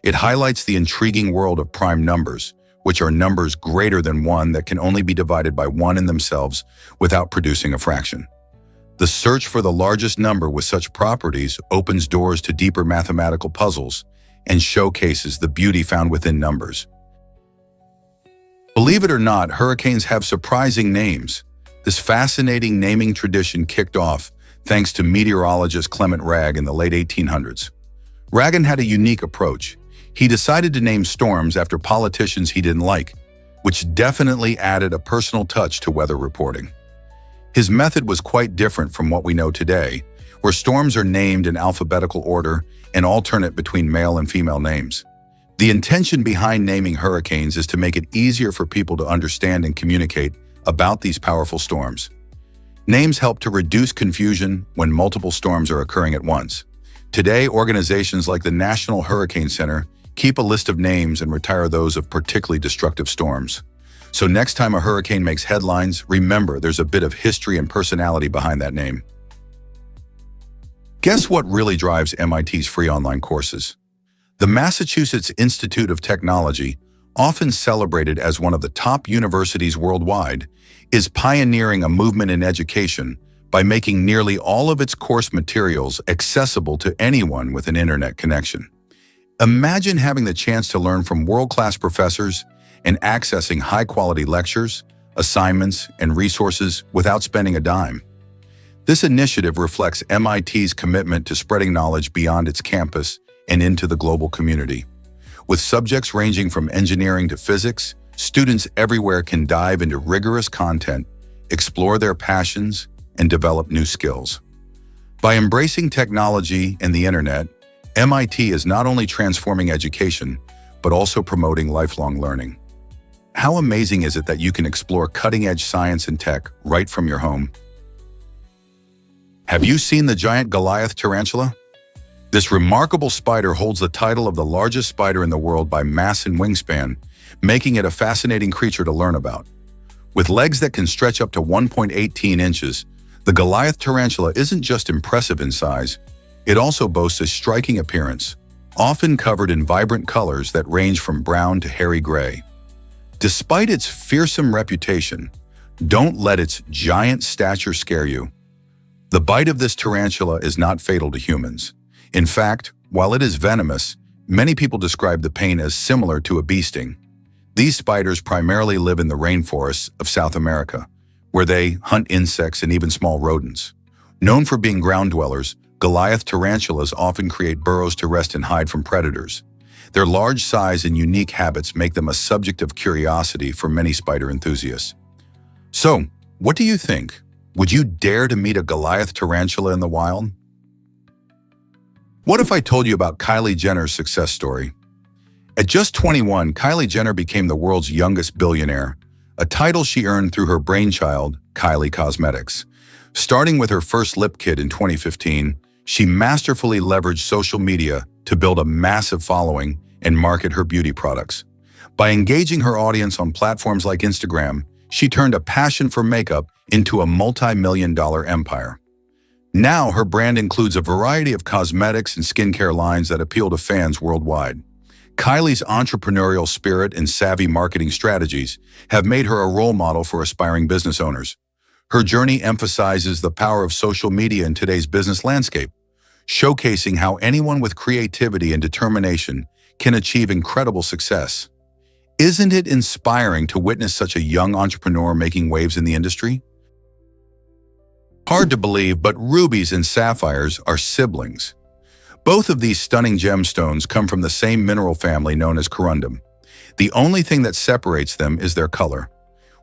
It highlights the intriguing world of prime numbers, which are numbers greater than 1 that can only be divided by 1 in themselves without producing a fraction. The search for the largest number with such properties opens doors to deeper mathematical puzzles and showcases the beauty found within numbers. Believe it or not, hurricanes have surprising names. This fascinating naming tradition kicked off thanks to meteorologist Clement Ragg in the late 1800s. Ragg had a unique approach. He decided to name storms after politicians he didn't like, which definitely added a personal touch to weather reporting. His method was quite different from what we know today, where storms are named in alphabetical order and alternate between male and female names. The intention behind naming hurricanes is to make it easier for people to understand and communicate about these powerful storms. Names help to reduce confusion when multiple storms are occurring at once. Today, organizations like the National Hurricane Center keep a list of names and retire those of particularly destructive storms. So next time a hurricane makes headlines, remember there's a bit of history and personality behind that name. Guess what really drives MIT's free online courses? The Massachusetts Institute of Technology, often celebrated as one of the top universities worldwide, is pioneering a movement in education by making nearly all of its course materials accessible to anyone with an internet connection. Imagine having the chance to learn from world-class professors and accessing high-quality lectures, assignments, and resources without spending a dime. This initiative reflects MIT's commitment to spreading knowledge beyond its campus and into the global community. With subjects ranging from engineering to physics, students everywhere can dive into rigorous content, explore their passions, and develop new skills. By embracing technology and the internet, MIT is not only transforming education, but also promoting lifelong learning. How amazing is it that you can explore cutting-edge science and tech right from your home? Have you seen the giant Goliath tarantula? This remarkable spider holds the title of the largest spider in the world by mass and wingspan, making it a fascinating creature to learn about. With legs that can stretch up to 1.18 inches, the Goliath tarantula isn't just impressive in size, it also boasts a striking appearance, often covered in vibrant colors that range from brown to hairy gray. Despite its fearsome reputation, don't let its giant stature scare you. The bite of this tarantula is not fatal to humans. In fact, while it is venomous, many people describe the pain as similar to a bee sting. These spiders primarily live in the rainforests of South America, where they hunt insects and even small rodents. Known for being ground dwellers, Goliath tarantulas often create burrows to rest and hide from predators. Their large size and unique habits make them a subject of curiosity for many spider enthusiasts. So, what do you think? Would you dare to meet a Goliath tarantula in the wild? What if I told you about Kylie Jenner's success story? At just 21, Kylie Jenner became the world's youngest billionaire, a title she earned through her brainchild, Kylie Cosmetics. Starting with her first lip kit in 2015, she masterfully leveraged social media to build a massive following and market her beauty products. By engaging her audience on platforms like Instagram, she turned a passion for makeup into a multi-million-dollar empire. Now, her brand includes a variety of cosmetics and skincare lines that appeal to fans worldwide. Kylie's entrepreneurial spirit and savvy marketing strategies have made her a role model for aspiring business owners. Her journey emphasizes the power of social media in today's business landscape, showcasing how anyone with creativity and determination can achieve incredible success. Isn't it inspiring to witness such a young entrepreneur making waves in the industry? Hard to believe, but rubies and sapphires are siblings. Both of these stunning gemstones come from the same mineral family known as corundum. The only thing that separates them is their color.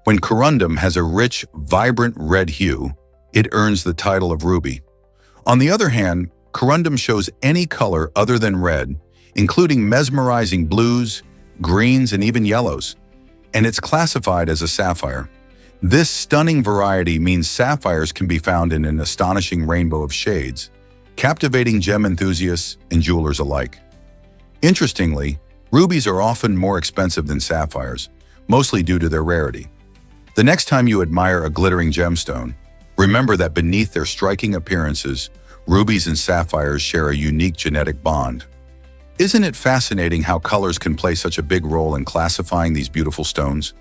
When corundum has a rich, vibrant red hue, it earns the title of ruby. On the other hand, corundum shows any color other than red, including mesmerizing blues, greens, and even yellows, and it's classified as a sapphire. This stunning variety means sapphires can be found in an astonishing rainbow of shades, captivating gem enthusiasts and jewelers alike. Interestingly, rubies are often more expensive than sapphires, mostly due to their rarity. The next time you admire a glittering gemstone, remember that beneath their striking appearances, rubies and sapphires share a unique genetic bond. Isn't it fascinating how colors can play such a big role in classifying these beautiful stones?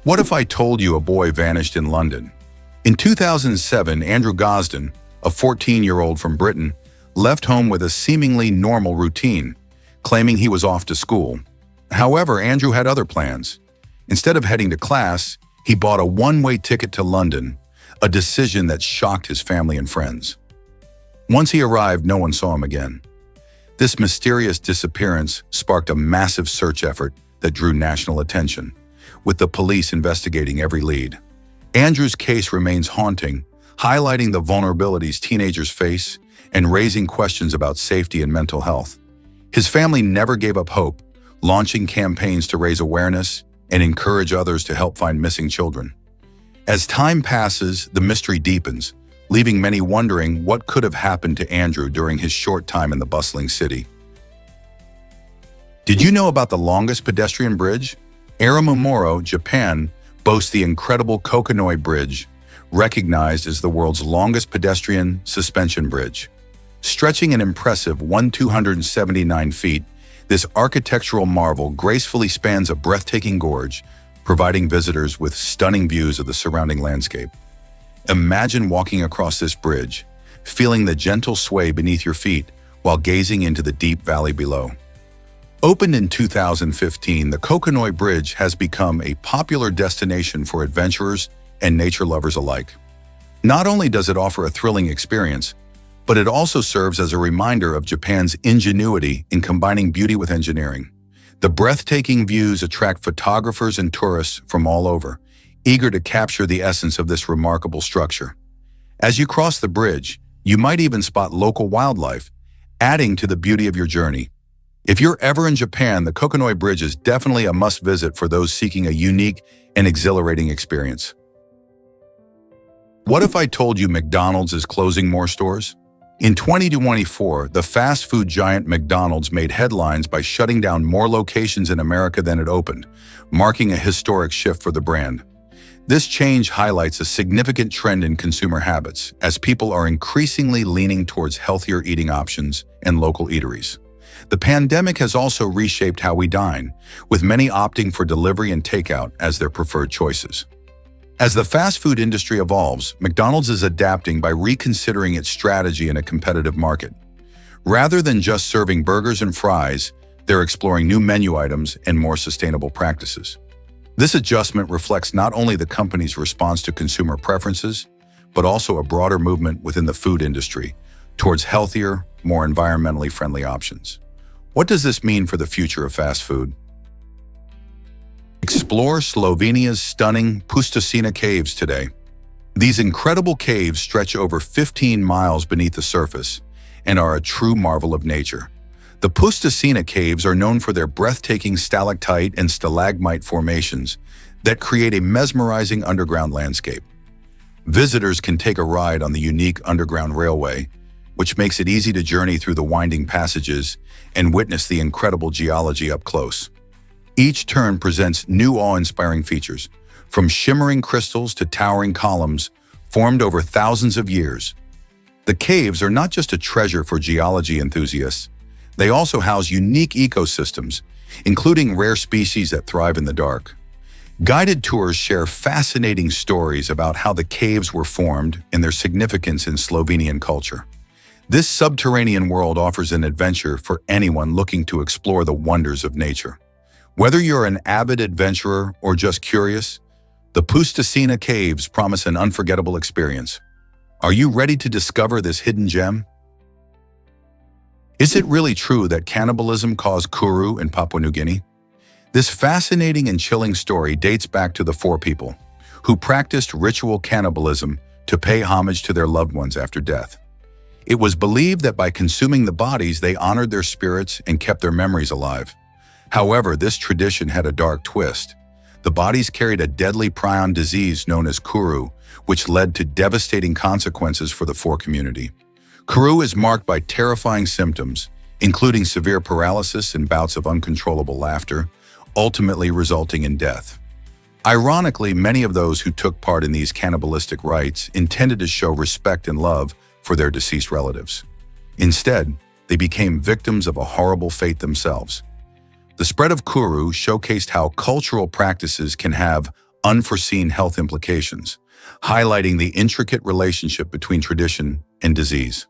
What if I told you a boy vanished in London? In 2007, Andrew Gosden, a 14-year-old from Britain, left home with a seemingly normal routine, claiming he was off to school. However, Andrew had other plans. Instead of heading to class, he bought a one-way ticket to London, a decision that shocked his family and friends. Once he arrived, no one saw him again. This mysterious disappearance sparked a massive search effort that drew national attention, with the police investigating every lead. Andrew's case remains haunting, highlighting the vulnerabilities teenagers face and raising questions about safety and mental health. His family never gave up hope, launching campaigns to raise awareness and encourage others to help find missing children. As time passes, the mystery deepens, leaving many wondering what could have happened to Andrew during his short time in the bustling city. Did you know about the longest pedestrian bridge? Aramomoro, Japan, boasts the incredible Kokonoi Bridge, recognized as the world's longest pedestrian suspension bridge. Stretching an impressive 1,279 feet, this architectural marvel gracefully spans a breathtaking gorge, providing visitors with stunning views of the surrounding landscape. Imagine walking across this bridge, feeling the gentle sway beneath your feet while gazing into the deep valley below. Opened in 2015, the Kokonoi Bridge has become a popular destination for adventurers and nature lovers alike. Not only does it offer a thrilling experience, but it also serves as a reminder of Japan's ingenuity in combining beauty with engineering. The breathtaking views attract photographers and tourists from all over, eager to capture the essence of this remarkable structure. As you cross the bridge, you might even spot local wildlife, adding to the beauty of your journey. If you're ever in Japan, the Kokonoi Bridge is definitely a must-visit for those seeking a unique and exhilarating experience. What if I told you McDonald's is closing more stores? In 2024, the fast food giant McDonald's made headlines by shutting down more locations in America than it opened, marking a historic shift for the brand. This change highlights a significant trend in consumer habits, as people are increasingly leaning towards healthier eating options and local eateries. The pandemic has also reshaped how we dine, with many opting for delivery and takeout as their preferred choices. As the fast food industry evolves, McDonald's is adapting by reconsidering its strategy in a competitive market. Rather than just serving burgers and fries, they're exploring new menu items and more sustainable practices. This adjustment reflects not only the company's response to consumer preferences, but also a broader movement within the food industry towards healthier, more environmentally friendly options. What does this mean for the future of fast food? Explore Slovenia's stunning Pusticina caves today. These incredible caves stretch over 15 miles beneath the surface and are a true marvel of nature. The Pusticina caves are known for their breathtaking stalactite and stalagmite formations that create a mesmerizing underground landscape. Visitors can take a ride on the unique underground railway, which makes it easy to journey through the winding passages and witness the incredible geology up close. Each turn presents new awe-inspiring features, from shimmering crystals to towering columns formed over thousands of years. The caves are not just a treasure for geology enthusiasts, they also house unique ecosystems, including rare species that thrive in the dark. Guided tours share fascinating stories about how the caves were formed and their significance in Slovenian culture. This subterranean world offers an adventure for anyone looking to explore the wonders of nature. Whether you're an avid adventurer or just curious, the Pusticina caves promise an unforgettable experience. Are you ready to discover this hidden gem? Is it really true that cannibalism caused Kuru in Papua New Guinea? This fascinating and chilling story dates back to the Four People, who practiced ritual cannibalism to pay homage to their loved ones after death. It was believed that by consuming the bodies, they honored their spirits and kept their memories alive. However, this tradition had a dark twist. The bodies carried a deadly prion disease known as kuru, which led to devastating consequences for the four community. Kuru is marked by terrifying symptoms, including severe paralysis and bouts of uncontrollable laughter, ultimately resulting in death. Ironically, many of those who took part in these cannibalistic rites intended to show respect and love for their deceased relatives. Instead, they became victims of a horrible fate themselves. The spread of kuru showcased how cultural practices can have unforeseen health implications, highlighting the intricate relationship between tradition and disease.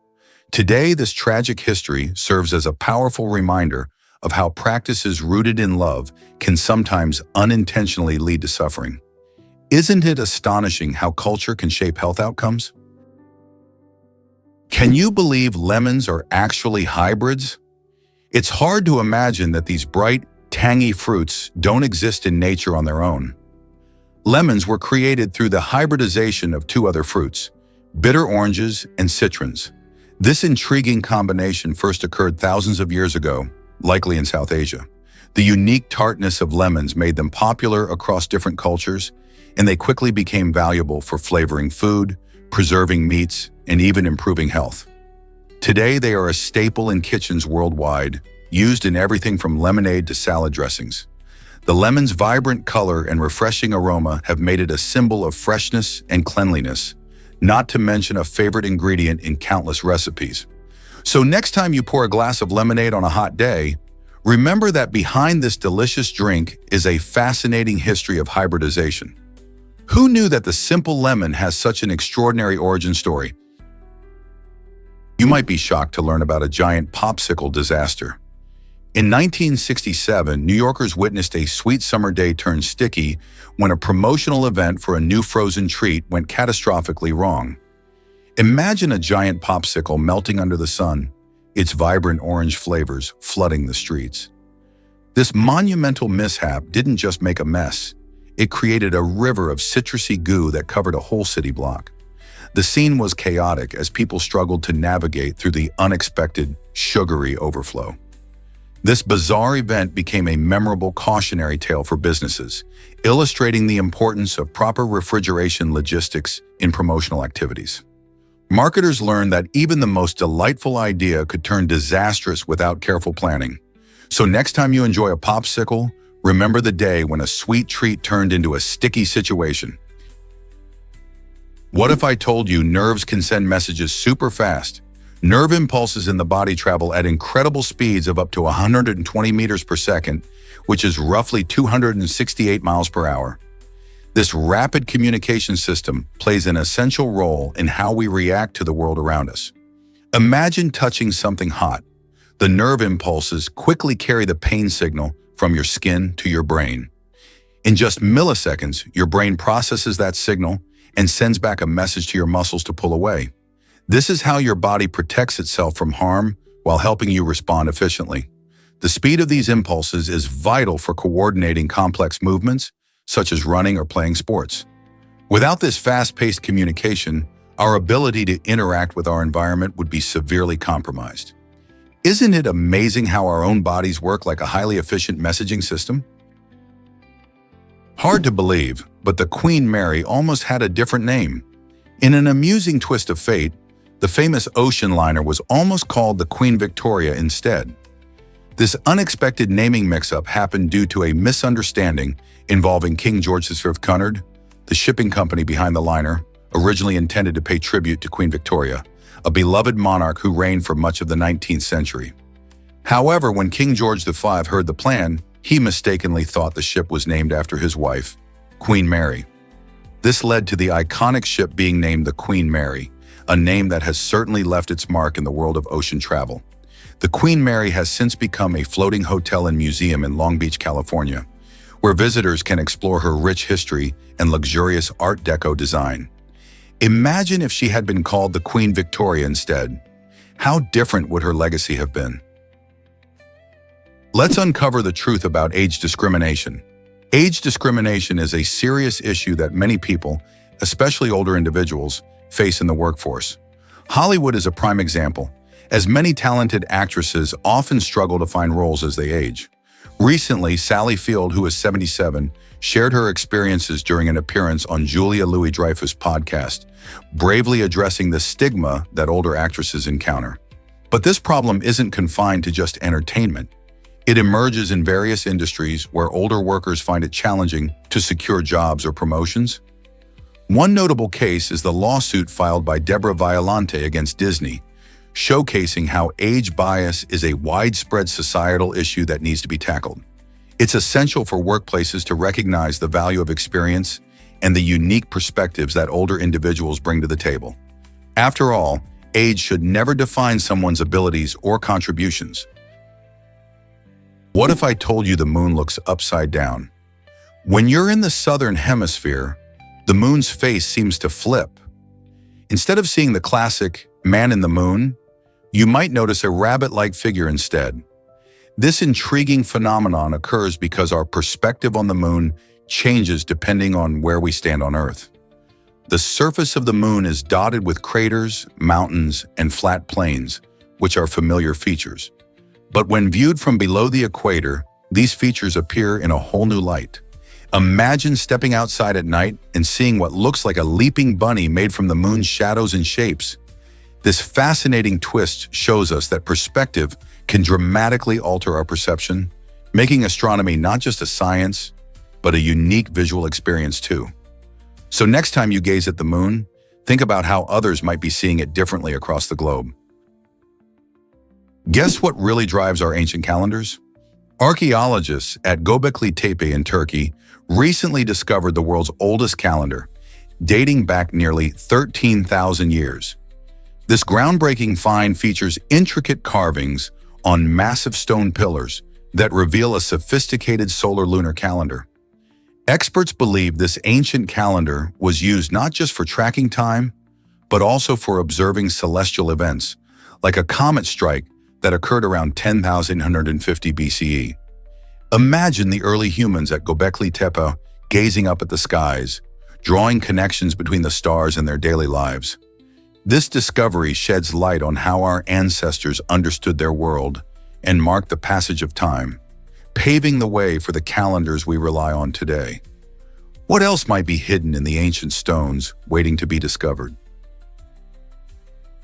Today, this tragic history serves as a powerful reminder of how practices rooted in love can sometimes unintentionally lead to suffering. Isn't it astonishing how culture can shape health outcomes? Can you believe lemons are actually hybrids? It's hard to imagine that these bright, tangy fruits don't exist in nature on their own. Lemons were created through the hybridization of two other fruits, bitter oranges and citrons. This intriguing combination first occurred thousands of years ago, likely in South Asia. The unique tartness of lemons made them popular across different cultures, and they quickly became valuable for flavoring food, preserving meats, and even improving health. Today, they are a staple in kitchens worldwide, used in everything from lemonade to salad dressings. The lemon's vibrant color and refreshing aroma have made it a symbol of freshness and cleanliness, not to mention a favorite ingredient in countless recipes. So next time you pour a glass of lemonade on a hot day, remember that behind this delicious drink is a fascinating history of hybridization. Who knew that the simple lemon has such an extraordinary origin story? You might be shocked to learn about a giant popsicle disaster. In 1967, New Yorkers witnessed a sweet summer day turn sticky when a promotional event for a new frozen treat went catastrophically wrong. Imagine a giant popsicle melting under the sun, its vibrant orange flavors flooding the streets. This monumental mishap didn't just make a mess, it created a river of citrusy goo that covered a whole city block. The scene was chaotic as people struggled to navigate through the unexpected, sugary overflow. This bizarre event became a memorable cautionary tale for businesses, illustrating the importance of proper refrigeration logistics in promotional activities. Marketers learned that even the most delightful idea could turn disastrous without careful planning. So next time you enjoy a popsicle, remember the day when a sweet treat turned into a sticky situation. What if I told you nerves can send messages super fast? Nerve impulses in the body travel at incredible speeds of up to 120 meters per second, which is roughly 268 miles per hour. This rapid communication system plays an essential role in how we react to the world around us. Imagine touching something hot. The nerve impulses quickly carry the pain signal from your skin to your brain. In just milliseconds, your brain processes that signal and sends back a message to your muscles to pull away. This is how your body protects itself from harm while helping you respond efficiently. The speed of these impulses is vital for coordinating complex movements, such as running or playing sports. Without this fast-paced communication, our ability to interact with our environment would be severely compromised. Isn't it amazing how our own bodies work like a highly efficient messaging system? Hard to believe, but the Queen Mary almost had a different name. In an amusing twist of fate, the famous ocean liner was almost called the Queen Victoria instead. This unexpected naming mix-up happened due to a misunderstanding involving King George V Cunard, the shipping company behind the liner, originally intended to pay tribute to Queen Victoria, a beloved monarch who reigned for much of the 19th century. However, when King George V heard the plan, he mistakenly thought the ship was named after his wife, Queen Mary. This led to the iconic ship being named the Queen Mary, a name that has certainly left its mark in the world of ocean travel. The Queen Mary has since become a floating hotel and museum in Long Beach, California, where visitors can explore her rich history and luxurious Art Deco design. Imagine if she had been called the Queen Victoria instead. How different would her legacy have been? Let's uncover the truth about age discrimination. Age discrimination is a serious issue that many people, especially older individuals, face in the workforce. Hollywood is a prime example, as many talented actresses often struggle to find roles as they age. Recently, Sally Field, who is 77, shared her experiences during an appearance on Julia Louis-Dreyfus' podcast, bravely addressing the stigma that older actresses encounter. But this problem isn't confined to just entertainment. It emerges in various industries where older workers find it challenging to secure jobs or promotions. One notable case is the lawsuit filed by Deborah Violante against Disney, showcasing how age bias is a widespread societal issue that needs to be tackled. It's essential for workplaces to recognize the value of experience and the unique perspectives that older individuals bring to the table. After all, age should never define someone's abilities or contributions. What if I told you the moon looks upside down? When you're in the southern hemisphere, the moon's face seems to flip. Instead of seeing the classic man in the moon, you might notice a rabbit-like figure instead. This intriguing phenomenon occurs because our perspective on the moon changes depending on where we stand on Earth. The surface of the moon is dotted with craters, mountains, and flat plains, which are familiar features. But when viewed from below the equator, these features appear in a whole new light. Imagine stepping outside at night and seeing what looks like a leaping bunny made from the moon's shadows and shapes. This fascinating twist shows us that perspective can dramatically alter our perception, making astronomy not just a science, but a unique visual experience too. So next time you gaze at the moon, think about how others might be seeing it differently across the globe. Guess what really drives our ancient calendars? Archaeologists at Göbekli Tepe in Turkey recently discovered the world's oldest calendar, dating back nearly 13,000 years. This groundbreaking find features intricate carvings on massive stone pillars that reveal a sophisticated solar-lunar calendar. Experts believe this ancient calendar was used not just for tracking time, but also for observing celestial events, like a comet strike that occurred around 10,150 BCE. Imagine the early humans at Göbekli Tepe gazing up at the skies, drawing connections between the stars in their daily lives. This discovery sheds light on how our ancestors understood their world and marked the passage of time, paving the way for the calendars we rely on today. What else might be hidden in the ancient stones waiting to be discovered?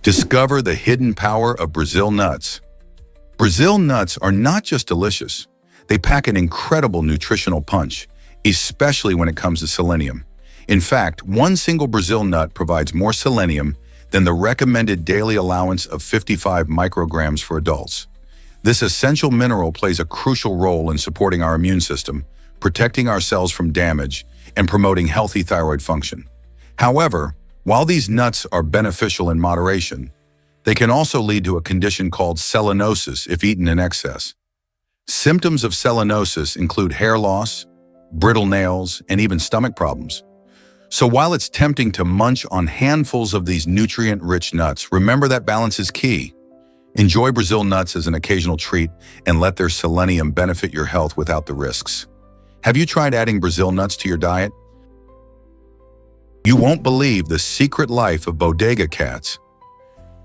Discover the hidden power of Brazil nuts. Brazil nuts are not just delicious, they pack an incredible nutritional punch, especially when it comes to selenium. In fact, one single Brazil nut provides more selenium than the recommended daily allowance of 55 micrograms for adults. This essential mineral plays a crucial role in supporting our immune system, protecting our cells from damage, and promoting healthy thyroid function. However, while these nuts are beneficial in moderation, they can also lead to a condition called selenosis if eaten in excess. Symptoms of selenosis include hair loss, brittle nails, and even stomach problems. So while it's tempting to munch on handfuls of these nutrient-rich nuts, remember that balance is key. Enjoy Brazil nuts as an occasional treat and let their selenium benefit your health without the risks. Have you tried adding Brazil nuts to your diet? You won't believe the secret life of bodega cats.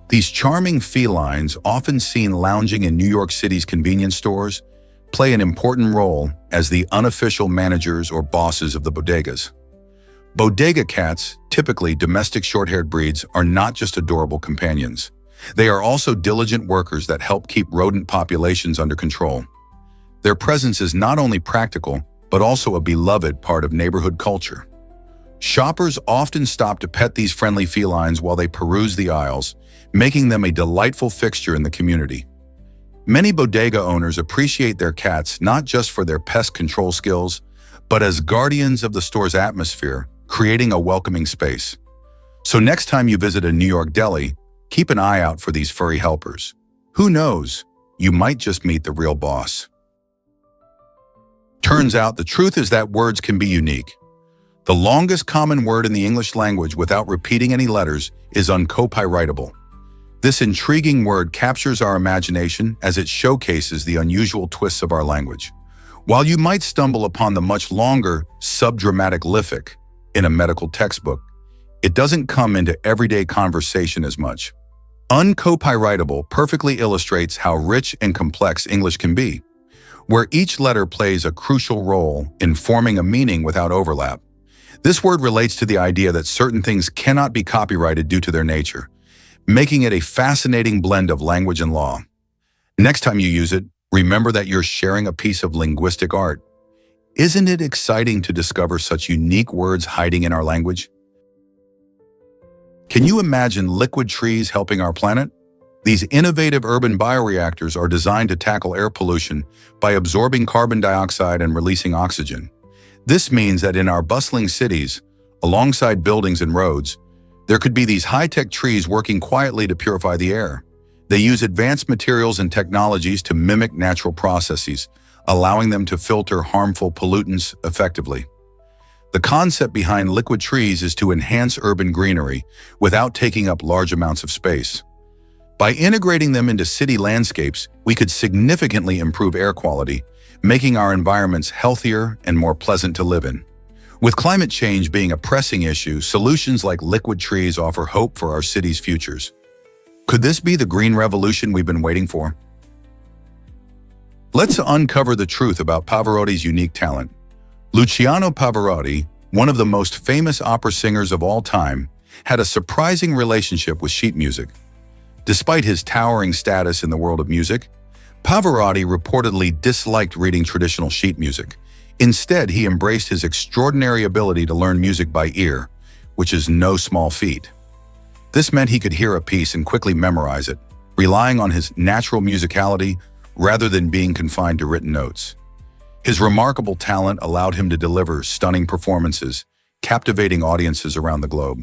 These charming felines, often seen lounging in New York City's convenience stores, play an important role as the unofficial managers or bosses of the bodegas. Bodega cats, typically domestic short-haired breeds, are not just adorable companions. They are also diligent workers that help keep rodent populations under control. Their presence is not only practical, but also a beloved part of neighborhood culture. Shoppers often stop to pet these friendly felines while they peruse the aisles, making them a delightful fixture in the community. Many bodega owners appreciate their cats not just for their pest control skills, but as guardians of the store's atmosphere, creating a welcoming space. So next time you visit a New York deli, keep an eye out for these furry helpers. Who knows, you might just meet the real boss. Turns out the truth is that words can be unique. The longest common word in the English language without repeating any letters is uncopyrightable. This intriguing word captures our imagination as it showcases the unusual twists of our language. While you might stumble upon the much longer subdramatic lithic in a medical textbook, it doesn't come into everyday conversation as much. Uncopyrightable perfectly illustrates how rich and complex English can be. where each letter plays a crucial role in forming a meaning without overlap. This word relates to the idea that certain things cannot be copyrighted due to their nature, making it a fascinating blend of language and law. Next time you use it, remember that you're sharing a piece of linguistic art. Isn't it exciting to discover such unique words hiding in our language? Can you imagine liquid trees helping our planet? These innovative urban bioreactors are designed to tackle air pollution by absorbing carbon dioxide and releasing oxygen. This means that in our bustling cities, alongside buildings and roads, there could be these high-tech trees working quietly to purify the air. They use advanced materials and technologies to mimic natural processes, allowing them to filter harmful pollutants effectively. The concept behind liquid trees is to enhance urban greenery without taking up large amounts of space. By integrating them into city landscapes, we could significantly improve air quality, making our environments healthier and more pleasant to live in. With climate change being a pressing issue, solutions like liquid trees offer hope for our city's futures. Could this be the green revolution we've been waiting for? Let's uncover the truth about Pavarotti's unique talent. Luciano Pavarotti, one of the most famous opera singers of all time, had a surprising relationship with sheet music. Despite his towering status in the world of music, Pavarotti reportedly disliked reading traditional sheet music. Instead, he embraced his extraordinary ability to learn music by ear, which is no small feat. This meant he could hear a piece and quickly memorize it, relying on his natural musicality rather than being confined to written notes. His remarkable talent allowed him to deliver stunning performances, captivating audiences around the globe.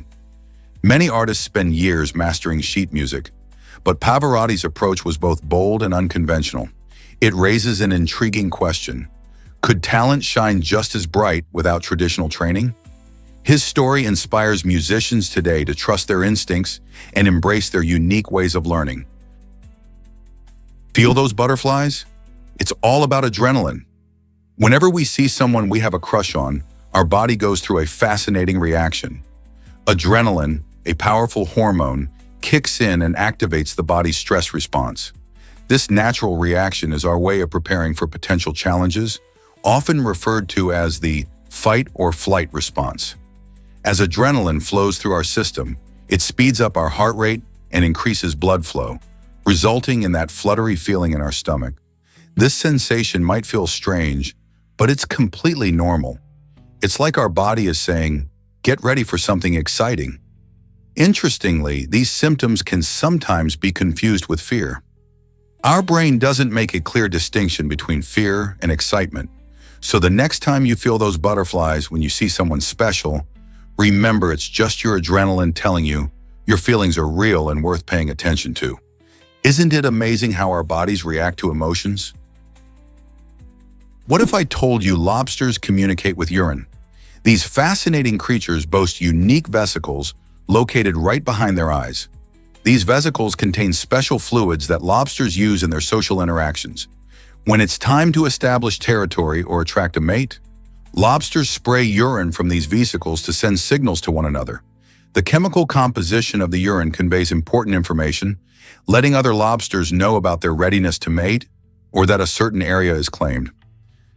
Many artists spend years mastering sheet music, but Pavarotti's approach was both bold and unconventional. It raises an intriguing question. Could talent shine just as bright without traditional training? His story inspires musicians today to trust their instincts and embrace their unique ways of learning. Feel those butterflies? It's all about adrenaline. Whenever we see someone we have a crush on, our body goes through a fascinating reaction. Adrenaline, a powerful hormone, kicks in and activates the body's stress response. This natural reaction is our way of preparing for potential challenges, often referred to as the fight or flight response. As adrenaline flows through our system, it speeds up our heart rate and increases blood flow, resulting in that fluttery feeling in our stomach. This sensation might feel strange, but it's completely normal. It's like our body is saying, "Get ready for something exciting." Interestingly, these symptoms can sometimes be confused with fear. Our brain doesn't make a clear distinction between fear and excitement. So the next time you feel those butterflies when you see someone special, remember it's just your adrenaline telling you your feelings are real and worth paying attention to. Isn't it amazing how our bodies react to emotions? What if I told you lobsters communicate with urine? These fascinating creatures boast unique vesicles located right behind their eyes. These vesicles contain special fluids that lobsters use in their social interactions. When it's time to establish territory or attract a mate, lobsters spray urine from these vesicles to send signals to one another. The chemical composition of the urine conveys important information, letting other lobsters know about their readiness to mate or that a certain area is claimed.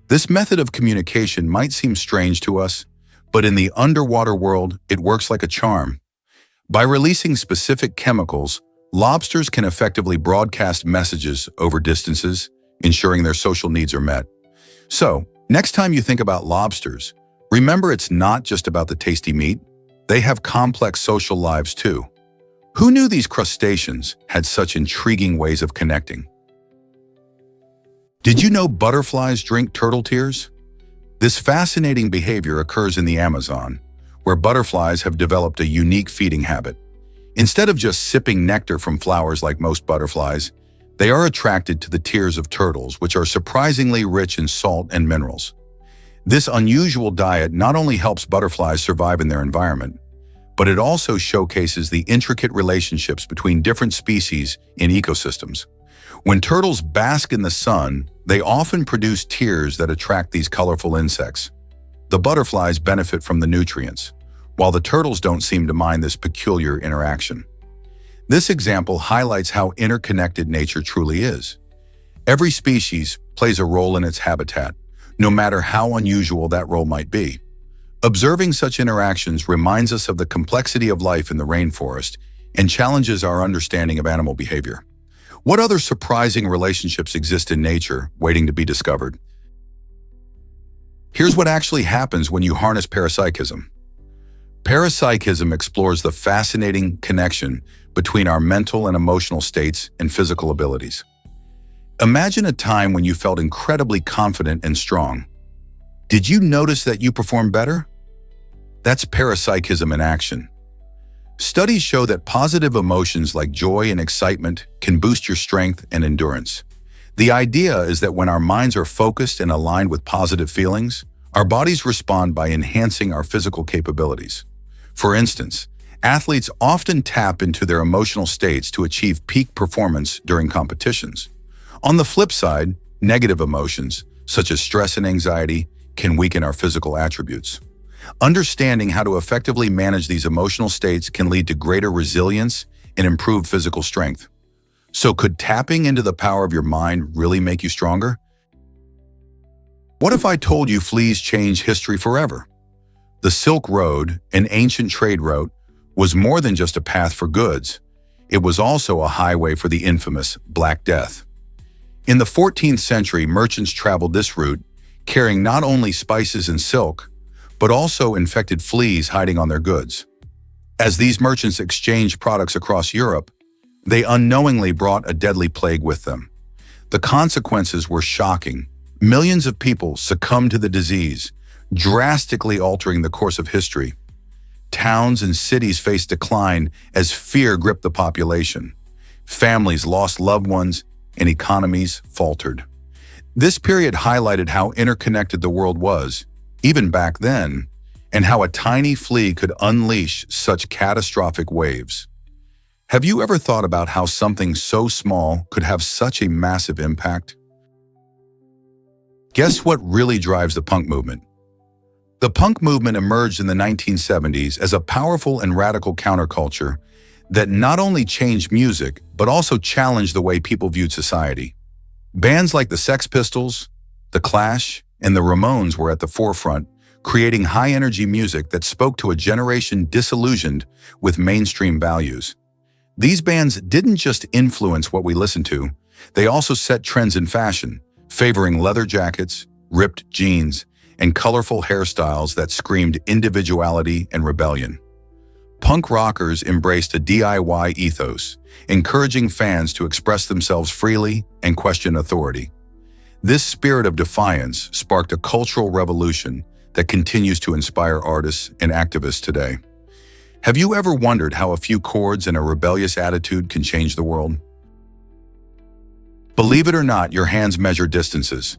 This method of communication might seem strange to us, but in the underwater world, it works like a charm. By releasing specific chemicals, lobsters can effectively broadcast messages over distances, ensuring their social needs are met. So, next time you think about lobsters, remember it's not just about the tasty meat. They have complex social lives too. Who knew these crustaceans had such intriguing ways of connecting? Did you know butterflies drink turtle tears? This fascinating behavior occurs in the Amazon, where butterflies have developed a unique feeding habit. Instead of just sipping nectar from flowers like most butterflies, they are attracted to the tears of turtles, which are surprisingly rich in salt and minerals. This unusual diet not only helps butterflies survive in their environment, but it also showcases the intricate relationships between different species in ecosystems. When turtles bask in the sun, they often produce tears that attract these colorful insects. The butterflies benefit from the nutrients, while the turtles don't seem to mind this peculiar interaction. This example highlights how interconnected nature truly is. Every species plays a role in its habitat, no matter how unusual that role might be. Observing such interactions reminds us of the complexity of life in the rainforest and challenges our understanding of animal behavior. What other surprising relationships exist in nature waiting to be discovered? Here's what actually happens when you harness parapsychism. Parapsychism explores the fascinating connection between our mental and emotional states and physical abilities. Imagine a time when you felt incredibly confident and strong. Did you notice that you performed better? That's parapsychism in action. Studies show that positive emotions like joy and excitement can boost your strength and endurance. The idea is that when our minds are focused and aligned with positive feelings, our bodies respond by enhancing our physical capabilities. For instance, athletes often tap into their emotional states to achieve peak performance during competitions. On the flip side, negative emotions, such as stress and anxiety, can weaken our physical attributes. Understanding how to effectively manage these emotional states can lead to greater resilience and improved physical strength. So could tapping into the power of your mind really make you stronger? What if I told you fleas change history forever? The Silk Road, an ancient trade route, was more than just a path for goods. It was also a highway for the infamous Black Death. In the 14th century, merchants traveled this route, carrying not only spices and silk, but also infected fleas hiding on their goods. As these merchants exchanged products across Europe, they unknowingly brought a deadly plague with them. The consequences were shocking. Millions of people succumbed to the disease, drastically altering the course of history. Towns and cities faced decline as fear gripped the population. Families lost loved ones, and economies faltered. This period highlighted how interconnected the world was, even back then, and how a tiny flea could unleash such catastrophic waves. Have you ever thought about how something so small could have such a massive impact? Guess what really drives the punk movement? The punk movement emerged in the 1970s as a powerful and radical counterculture that not only changed music, but also challenged the way people viewed society. Bands like the Sex Pistols, The Clash, and the Ramones were at the forefront, creating high-energy music that spoke to a generation disillusioned with mainstream values. These bands didn't just influence what we listen to, they also set trends in fashion, favoring leather jackets, ripped jeans, and colorful hairstyles that screamed individuality and rebellion. Punk rockers embraced a DIY ethos, encouraging fans to express themselves freely and question authority. This spirit of defiance sparked a cultural revolution that continues to inspire artists and activists today. Have you ever wondered how a few chords and a rebellious attitude can change the world? Believe it or not, your hands measure distances.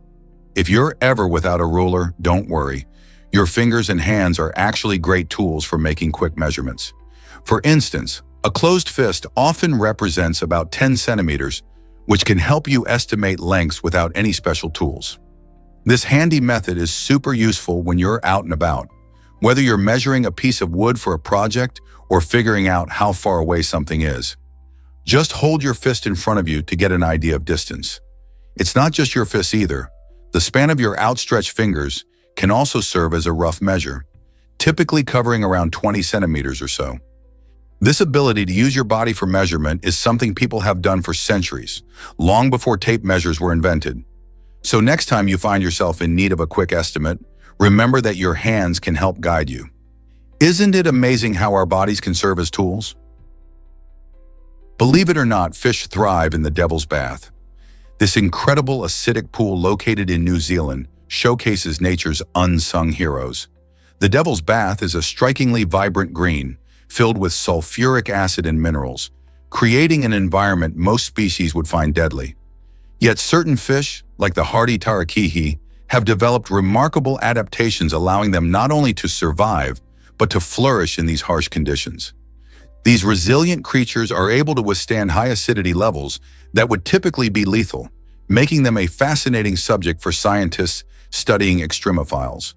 If you're ever without a ruler, don't worry. Your fingers and hands are actually great tools for making quick measurements. For instance, a closed fist often represents about 10 centimeters, which can help you estimate lengths without any special tools. This handy method is super useful when you're out and about, whether you're measuring a piece of wood for a project or figuring out how far away something is. Just hold your fist in front of you to get an idea of distance. It's not just your fists either. The span of your outstretched fingers can also serve as a rough measure, typically covering around 20 centimeters or so. This ability to use your body for measurement is something people have done for centuries, long before tape measures were invented. So next time you find yourself in need of a quick estimate, remember that your hands can help guide you. Isn't it amazing how our bodies can serve as tools? Believe it or not, fish thrive in the Devil's Bath. This incredible acidic pool located in New Zealand showcases nature's unsung heroes. The Devil's Bath is a strikingly vibrant green, filled with sulfuric acid and minerals, creating an environment most species would find deadly. Yet certain fish, like the hardy tarakihi, have developed remarkable adaptations allowing them not only to survive, but to flourish in these harsh conditions. These resilient creatures are able to withstand high acidity levels that would typically be lethal, making them a fascinating subject for scientists studying extremophiles.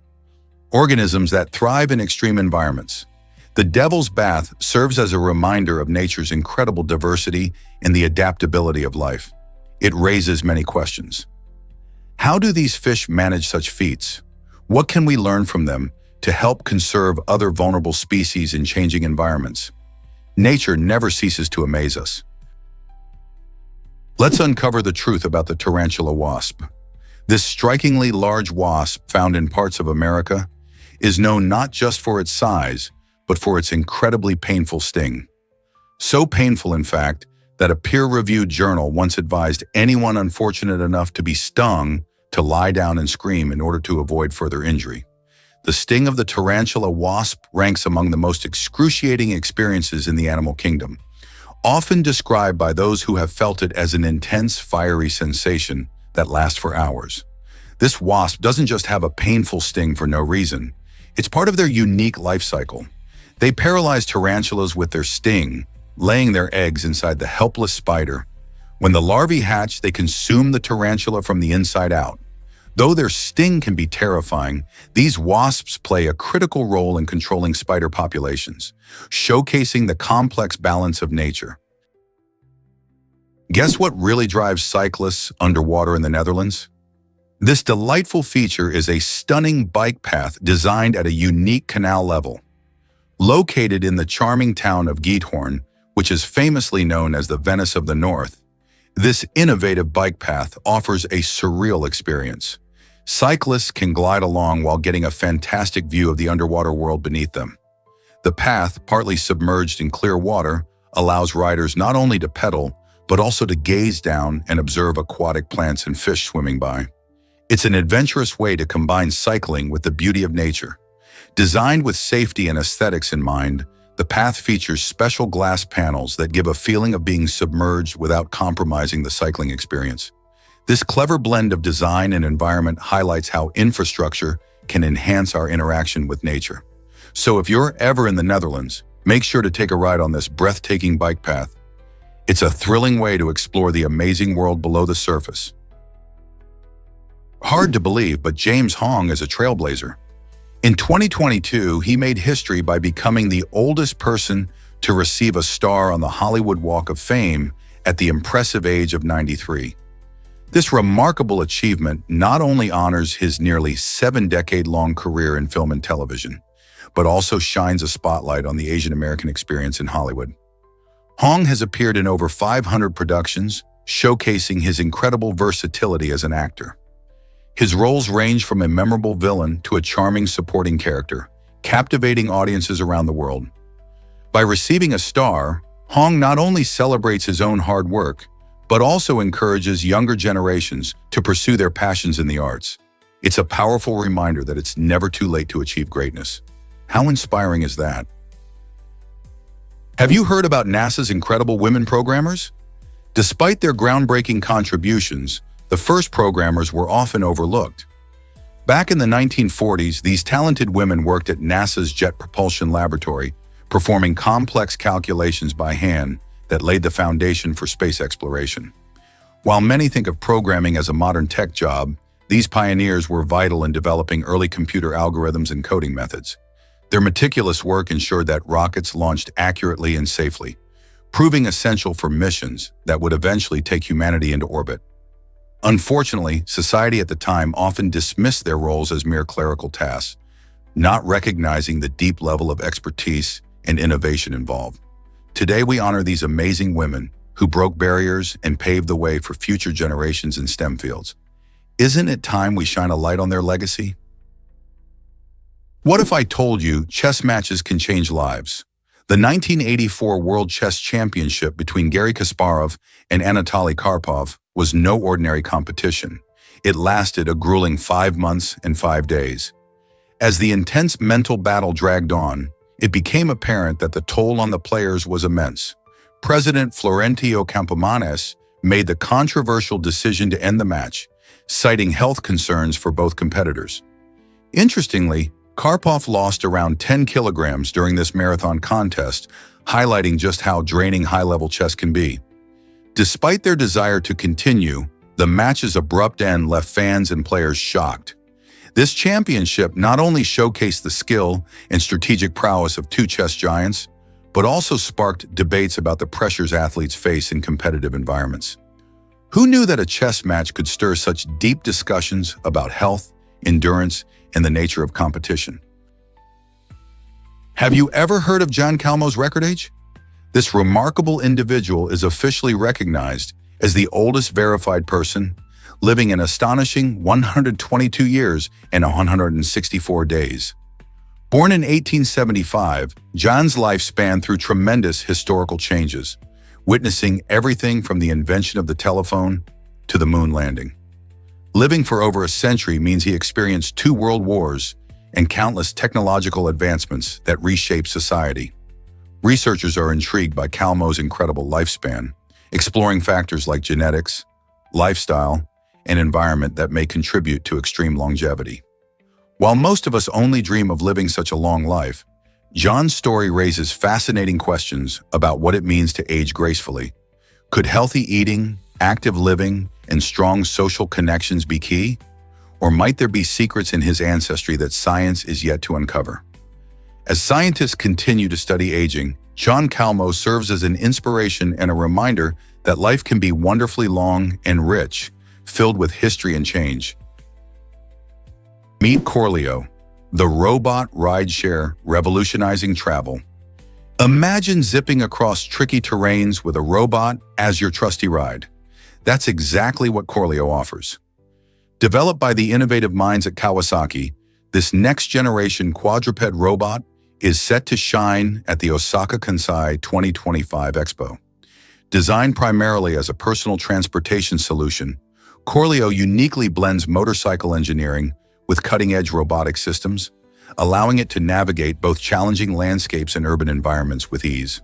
Organisms that thrive in extreme environments. The Devil's Bath serves as a reminder of nature's incredible diversity and the adaptability of life. It raises many questions. How do these fish manage such feats? What can we learn from them to help conserve other vulnerable species in changing environments? Nature never ceases to amaze us. Let's uncover the truth about the tarantula wasp. This strikingly large wasp found in parts of America is known not just for its size, but for its incredibly painful sting. So painful, in fact, that a peer-reviewed journal once advised anyone unfortunate enough to be stung to lie down and scream in order to avoid further injury. The sting of the tarantula wasp ranks among the most excruciating experiences in the animal kingdom, often described by those who have felt it as an intense, fiery sensation that lasts for hours. This wasp doesn't just have a painful sting for no reason. It's part of their unique life cycle. They paralyze tarantulas with their sting, laying their eggs inside the helpless spider. When the larvae hatch, they consume the tarantula from the inside out. Though their sting can be terrifying, these wasps play a critical role in controlling spider populations, showcasing the complex balance of nature. Guess what really drives cyclists underwater in the Netherlands? This delightful feature is a stunning bike path designed at a unique canal level. Located in the charming town of Giethoorn, which is famously known as the Venice of the North, this innovative bike path offers a surreal experience. Cyclists can glide along while getting a fantastic view of the underwater world beneath them. The path, partly submerged in clear water, allows riders not only to pedal, but also to gaze down and observe aquatic plants and fish swimming by. It's an adventurous way to combine cycling with the beauty of nature. Designed with safety and aesthetics in mind, the path features special glass panels that give a feeling of being submerged without compromising the cycling experience. This clever blend of design and environment highlights how infrastructure can enhance our interaction with nature. So if you're ever in the Netherlands, make sure to take a ride on this breathtaking bike path. It's a thrilling way to explore the amazing world below the surface. Hard to believe, but James Hong is a trailblazer. In 2022, he made history by becoming the oldest person to receive a star on the Hollywood Walk of Fame at the impressive age of 93. This remarkable achievement not only honors his nearly 7-decade-long career in film and television, but also shines a spotlight on the Asian American experience in Hollywood. Hong has appeared in over 500 productions, showcasing his incredible versatility as an actor. His roles range from a memorable villain to a charming supporting character, captivating audiences around the world. By receiving a star, Hong not only celebrates his own hard work, but also encourages younger generations to pursue their passions in the arts. It's a powerful reminder that it's never too late to achieve greatness. How inspiring is that? Have you heard about NASA's incredible women programmers? Despite their groundbreaking contributions, the first programmers were often overlooked. Back in the 1940s, these talented women worked at NASA's Jet Propulsion Laboratory, performing complex calculations by hand that laid the foundation for space exploration. While many think of programming as a modern tech job, these pioneers were vital in developing early computer algorithms and coding methods. Their meticulous work ensured that rockets launched accurately and safely, proving essential for missions that would eventually take humanity into orbit. Unfortunately, society at the time often dismissed their roles as mere clerical tasks, not recognizing the deep level of expertise and innovation involved. Today, we honor these amazing women who broke barriers and paved the way for future generations in STEM fields. Isn't it time we shine a light on their legacy? What if I told you chess matches can change lives? The 1984 World Chess Championship between Garry Kasparov and Anatoly Karpov was no ordinary competition. It lasted a grueling 5 months and 5 days. As the intense mental battle dragged on, it became apparent that the toll on the players was immense. President Florentio Campomanes made the controversial decision to end the match, citing health concerns for both competitors. Interestingly, Karpov lost around 10 kilograms during this marathon contest, highlighting just how draining high-level chess can be. Despite their desire to continue, the match's abrupt end left fans and players shocked. This championship not only showcased the skill and strategic prowess of two chess giants, but also sparked debates about the pressures athletes face in competitive environments. Who knew that a chess match could stir such deep discussions about health, endurance, and the nature of competition? Have you ever heard of John Calmo's record age? This remarkable individual is officially recognized as the oldest verified person, living an astonishing 122 years and 164 days. Born in 1875, John's life spanned through tremendous historical changes, witnessing everything from the invention of the telephone to the moon landing. Living for over a century means he experienced 2 world wars and countless technological advancements that reshaped society. Researchers are intrigued by Calmo's incredible lifespan, exploring factors like genetics, lifestyle, and environment that may contribute to extreme longevity. While most of us only dream of living such a long life, John's story raises fascinating questions about what it means to age gracefully. Could healthy eating, active living, and strong social connections be key? Or might there be secrets in his ancestry that science is yet to uncover? As scientists continue to study aging, John Calmo serves as an inspiration and a reminder that life can be wonderfully long and rich, filled with history and change. Meet Corleo, the robot rideshare revolutionizing travel. Imagine zipping across tricky terrains with a robot as your trusty ride. That's exactly what Corleo offers. Developed by the innovative minds at Kawasaki, this next-generation quadruped robot is set to shine at the Osaka Kansai 2025 Expo. Designed primarily as a personal transportation solution, Corleo uniquely blends motorcycle engineering with cutting-edge robotic systems, allowing it to navigate both challenging landscapes and urban environments with ease.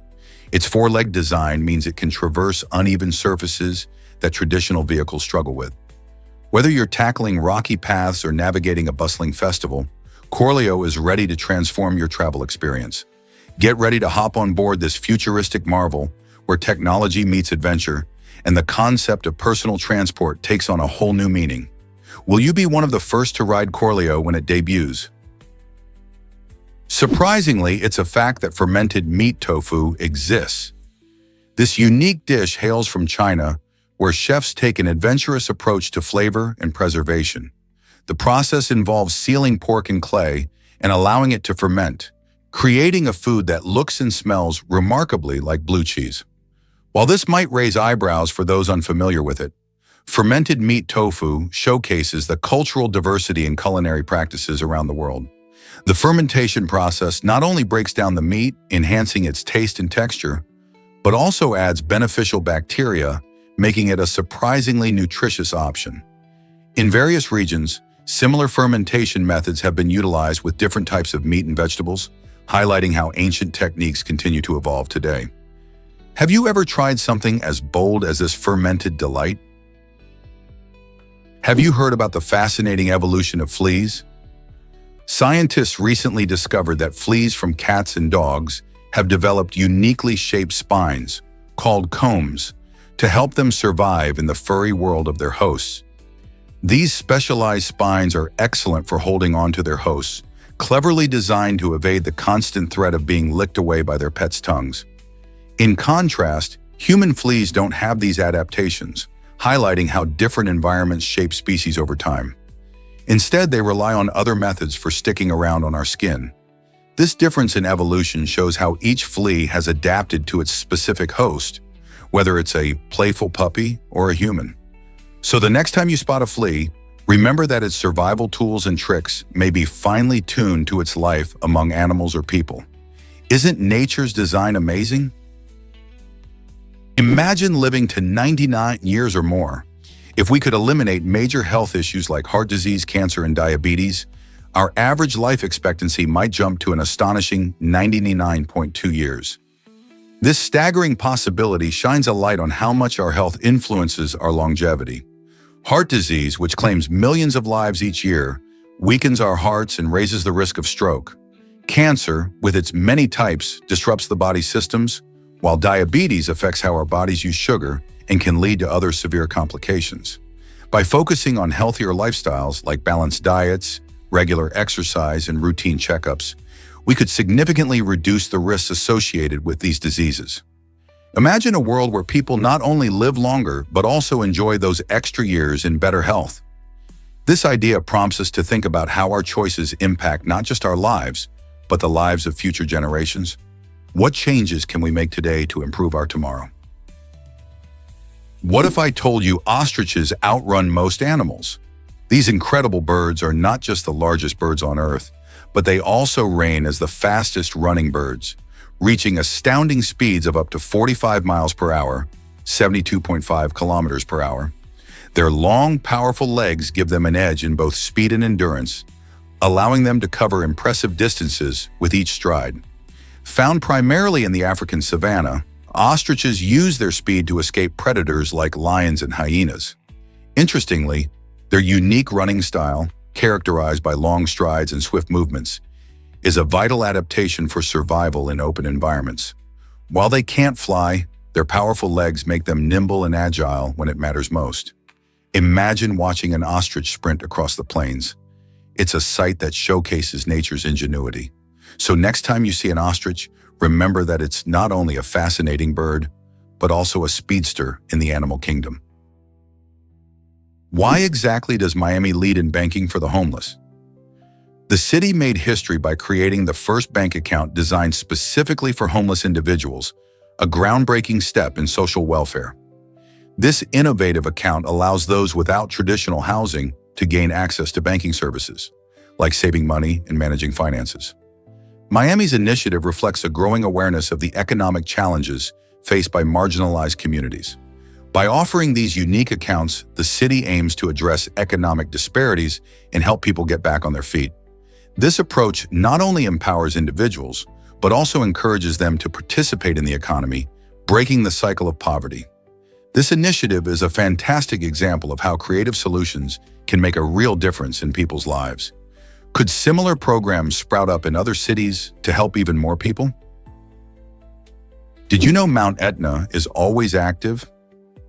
Its 4-leg design means it can traverse uneven surfaces that traditional vehicles struggle with. Whether you're tackling rocky paths or navigating a bustling festival, Corleo is ready to transform your travel experience. Get ready to hop on board this futuristic marvel where technology meets adventure and the concept of personal transport takes on a whole new meaning. Will you be one of the first to ride Corleo when it debuts? Surprisingly, it's a fact that fermented meat tofu exists. This unique dish hails from China, where chefs take an adventurous approach to flavor and preservation. The process involves sealing pork in clay and allowing it to ferment, creating a food that looks and smells remarkably like blue cheese. While this might raise eyebrows for those unfamiliar with it, fermented meat tofu showcases the cultural diversity in culinary practices around the world. The fermentation process not only breaks down the meat, enhancing its taste and texture, but also adds beneficial bacteria, making it a surprisingly nutritious option. In various regions, similar fermentation methods have been utilized with different types of meat and vegetables, highlighting how ancient techniques continue to evolve today. Have you ever tried something as bold as this fermented delight? Have you heard about the fascinating evolution of fleas? Scientists recently discovered that fleas from cats and dogs have developed uniquely shaped spines, called combs, to help them survive in the furry world of their hosts. These specialized spines are excellent for holding on to their hosts, cleverly designed to evade the constant threat of being licked away by their pets' tongues. In contrast, human fleas don't have these adaptations, highlighting how different environments shape species over time. Instead, they rely on other methods for sticking around on our skin. This difference in evolution shows how each flea has adapted to its specific host, whether it's a playful puppy or a human. So the next time you spot a flea, remember that its survival tools and tricks may be finely tuned to its life among animals or people. Isn't nature's design amazing? Imagine living to 99 years or more. If we could eliminate major health issues like heart disease, cancer, and diabetes, our average life expectancy might jump to an astonishing 99.2 years. This staggering possibility shines a light on how much our health influences our longevity. Heart disease, which claims millions of lives each year, weakens our hearts and raises the risk of stroke. Cancer, with its many types, disrupts the body's systems, while diabetes affects how our bodies use sugar and can lead to other severe complications. By focusing on healthier lifestyles like balanced diets, regular exercise, and routine checkups, we could significantly reduce the risks associated with these diseases. Imagine a world where people not only live longer, but also enjoy those extra years in better health. This idea prompts us to think about how our choices impact not just our lives, but the lives of future generations. What changes can we make today to improve our tomorrow? What if I told you ostriches outrun most animals? These incredible birds are not just the largest birds on Earth, but they also reign as the fastest running birds, reaching astounding speeds of up to 45 miles per hour, 72.5 kilometers per hour. Their long, powerful legs give them an edge in both speed and endurance, allowing them to cover impressive distances with each stride. Found primarily in the African savanna, ostriches use their speed to escape predators like lions and hyenas. Interestingly, their unique running style, characterized by long strides and swift movements, is a vital adaptation for survival in open environments. While they can't fly, their powerful legs make them nimble and agile when it matters most. Imagine watching an ostrich sprint across the plains. It's a sight that showcases nature's ingenuity. So next time you see an ostrich, remember that it's not only a fascinating bird, but also a speedster in the animal kingdom. Why exactly does Miami lead in banking for the homeless? The city made history by creating the first bank account designed specifically for homeless individuals, a groundbreaking step in social welfare. This innovative account allows those without traditional housing to gain access to banking services, like saving money and managing finances. Miami's initiative reflects a growing awareness of the economic challenges faced by marginalized communities. By offering these unique accounts, the city aims to address economic disparities and help people get back on their feet. This approach not only empowers individuals, but also encourages them to participate in the economy, breaking the cycle of poverty. This initiative is a fantastic example of how creative solutions can make a real difference in people's lives. Could similar programs sprout up in other cities to help even more people? Did you know Mount Etna is always active?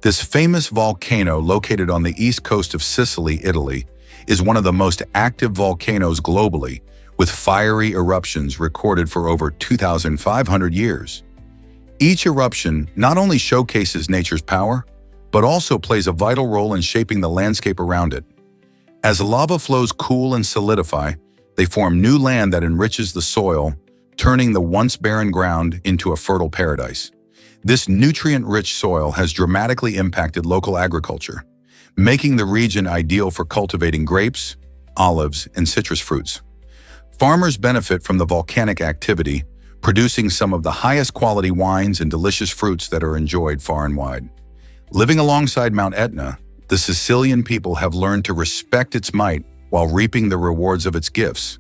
This famous volcano located on the east coast of Sicily, Italy, is one of the most active volcanoes globally, with fiery eruptions recorded for over 2,500 years. Each eruption not only showcases nature's power, but also plays a vital role in shaping the landscape around it. As lava flows cool and solidify, they form new land that enriches the soil, turning the once barren ground into a fertile paradise. This nutrient-rich soil has dramatically impacted local agriculture, making the region ideal for cultivating grapes, olives, and citrus fruits. Farmers benefit from the volcanic activity, producing some of the highest quality wines and delicious fruits that are enjoyed far and wide. Living alongside Mount Etna, the Sicilian people have learned to respect its might while reaping the rewards of its gifts.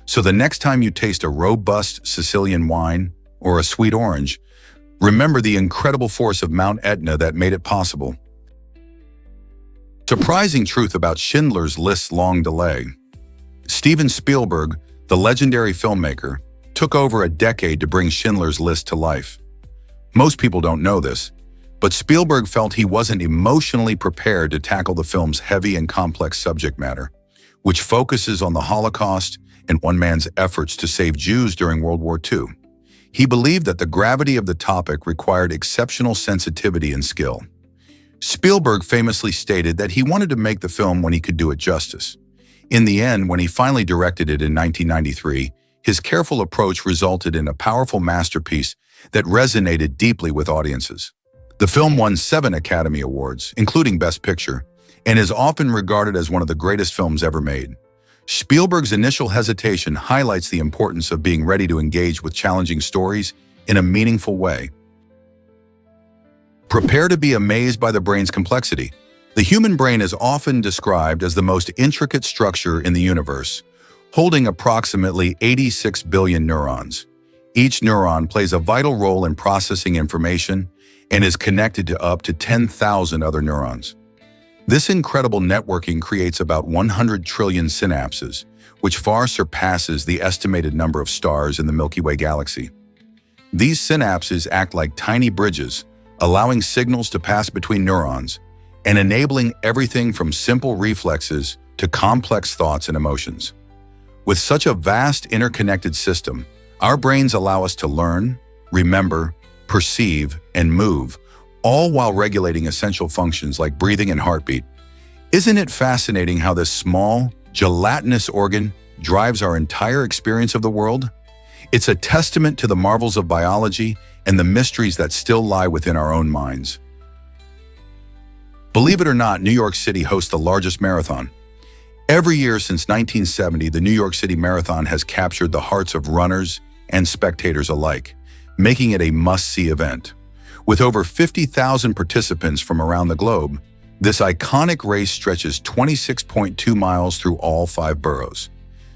So the next time you taste a robust Sicilian wine or a sweet orange, remember the incredible force of Mount Etna that made it possible. Surprising truth about Schindler's List's long delay. Steven Spielberg, the legendary filmmaker, took over a decade to bring Schindler's List to life. Most people don't know this, but Spielberg felt he wasn't emotionally prepared to tackle the film's heavy and complex subject matter, which focuses on the Holocaust and one man's efforts to save Jews during World War II. He believed that the gravity of the topic required exceptional sensitivity and skill. Spielberg famously stated that he wanted to make the film when he could do it justice. In the end, when he finally directed it in 1993, his careful approach resulted in a powerful masterpiece that resonated deeply with audiences. The film won 7 Academy Awards, including Best Picture, and is often regarded as one of the greatest films ever made. Spielberg's initial hesitation highlights the importance of being ready to engage with challenging stories in a meaningful way. Prepare to be amazed by the brain's complexity. The human brain is often described as the most intricate structure in the universe, holding approximately 86 billion neurons. Each neuron plays a vital role in processing information and is connected to up to 10,000 other neurons. This incredible networking creates about 100 trillion synapses, which far surpasses the estimated number of stars in the Milky Way galaxy. These synapses act like tiny bridges, allowing signals to pass between neurons and enabling everything from simple reflexes to complex thoughts and emotions. With such a vast interconnected system, our brains allow us to learn, remember, perceive, and move, all while regulating essential functions like breathing and heartbeat. Isn't it fascinating how this small, gelatinous organ drives our entire experience of the world? It's a testament to the marvels of biology and the mysteries that still lie within our own minds. Believe it or not, New York City hosts the largest marathon. Every year since 1970, the New York City Marathon has captured the hearts of runners and spectators alike, making it a must-see event. With over 50,000 participants from around the globe, this iconic race stretches 26.2 miles through all 5 boroughs: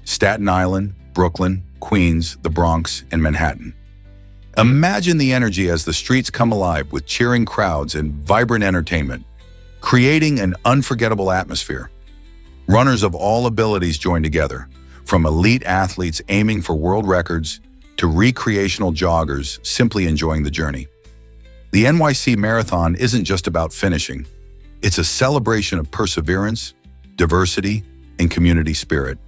Staten Island, Brooklyn, Queens, the Bronx, and Manhattan. Imagine the energy as the streets come alive with cheering crowds and vibrant entertainment, creating an unforgettable atmosphere. Runners of all abilities join together, from elite athletes aiming for world records to recreational joggers simply enjoying the journey. The NYC Marathon isn't just about finishing. It's a celebration of perseverance, diversity, and community spirit.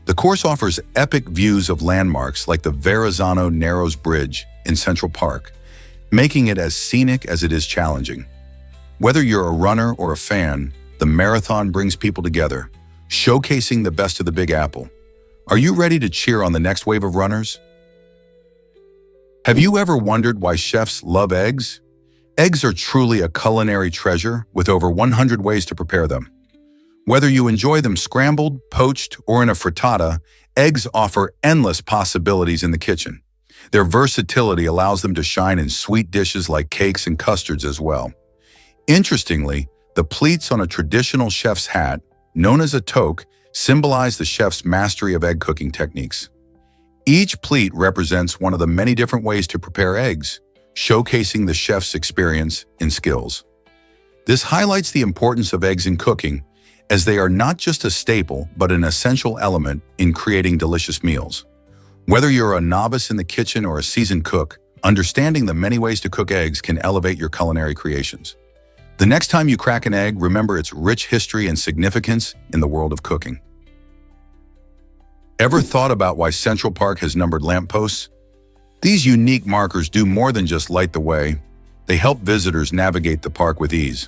The course offers epic views of landmarks like the Verrazano Narrows Bridge in Central Park, making it as scenic as it is challenging. Whether you're a runner or a fan, the marathon brings people together, showcasing the best of the Big Apple. Are you ready to cheer on the next wave of runners? Have you ever wondered why chefs love eggs? Eggs are truly a culinary treasure with over 100 ways to prepare them. Whether you enjoy them scrambled, poached, or in a frittata, eggs offer endless possibilities in the kitchen. Their versatility allows them to shine in sweet dishes like cakes and custards as well. Interestingly, the pleats on a traditional chef's hat, known as a toque, symbolize the chef's mastery of egg cooking techniques. Each pleat represents one of the many different ways to prepare eggs, showcasing the chef's experience and skills. This highlights the importance of eggs in cooking, as they are not just a staple but an essential element in creating delicious meals. Whether you're a novice in the kitchen or a seasoned cook, understanding the many ways to cook eggs can elevate your culinary creations. The next time you crack an egg, remember its rich history and significance in the world of cooking. Ever thought about why Central Park has numbered lampposts? These unique markers do more than just light the way. They help visitors navigate the park with ease.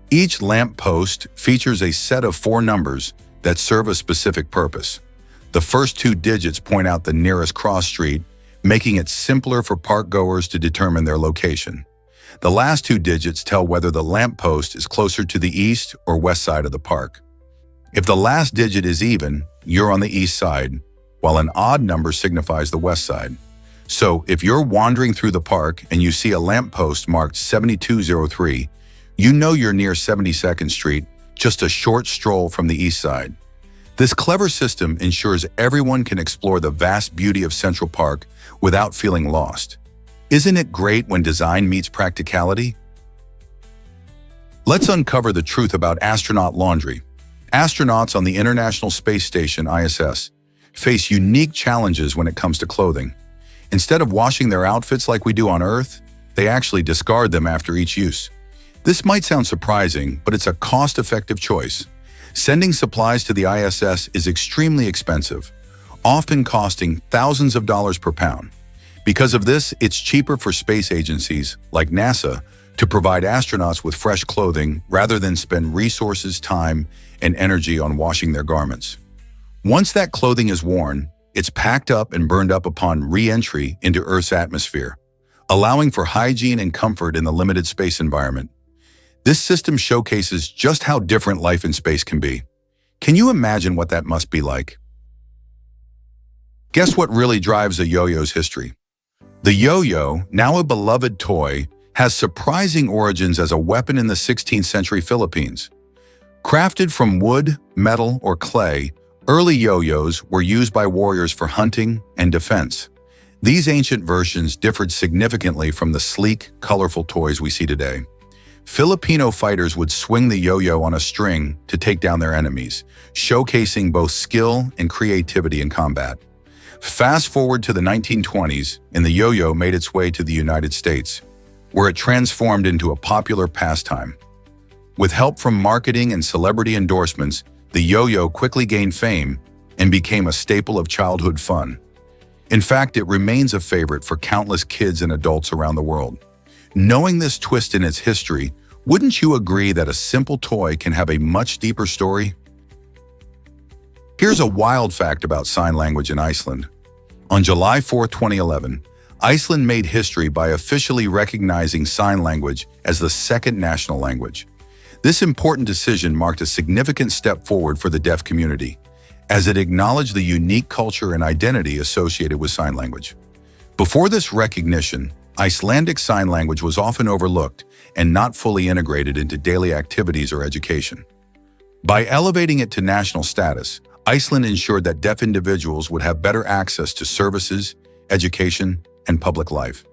Each lamppost features a set of 4 numbers that serve a specific purpose. The first 2 digits point out the nearest cross street, making it simpler for park goers to determine their location. The last 2 digits tell whether the lamppost is closer to the east or west side of the park. If the last digit is even, you're on the east side, while an odd number signifies the west side. So if you're wandering through the park and you see a lamppost marked 7203, you know you're near 72nd Street, just a short stroll from the east side. This clever system ensures everyone can explore the vast beauty of Central Park without feeling lost. Isn't it great when design meets practicality? Let's uncover the truth about astronaut laundry. Astronauts on the International Space Station, ISS, face unique challenges when it comes to clothing. Instead of washing their outfits like we do on Earth, they actually discard them after each use. This might sound surprising, but it's a cost-effective choice. Sending supplies to the ISS is extremely expensive, often costing thousands of dollars per pound. Because of this, it's cheaper for space agencies, like NASA, to provide astronauts with fresh clothing rather than spend resources, time, and energy on washing their garments. Once that clothing is worn, it's packed up and burned up upon re-entry into Earth's atmosphere, allowing for hygiene and comfort in the limited space environment. This system showcases just how different life in space can be. Can you imagine what that must be like? Guess what really drives a yo-yo's history? The yo-yo, now a beloved toy, has surprising origins as a weapon in the 16th century Philippines. Crafted from wood, metal, or clay, early yo-yos were used by warriors for hunting and defense. These ancient versions differed significantly from the sleek, colorful toys we see today. Filipino fighters would swing the yo-yo on a string to take down their enemies, showcasing both skill and creativity in combat. Fast forward to the 1920s, and the yo-yo made its way to the United States, where it transformed into a popular pastime. With help from marketing and celebrity endorsements, the yo-yo quickly gained fame and became a staple of childhood fun. In fact, it remains a favorite for countless kids and adults around the world. Knowing this twist in its history, wouldn't you agree that a simple toy can have a much deeper story? Here's a wild fact about sign language in Iceland. On July 4, 2011, Iceland made history by officially recognizing sign language as the second national language. This important decision marked a significant step forward for the deaf community, as it acknowledged the unique culture and identity associated with sign language. Before this recognition, Icelandic Sign Language was often overlooked and not fully integrated into daily activities or education. By elevating it to national status, Iceland ensured that deaf individuals would have better access to services, education, and public life.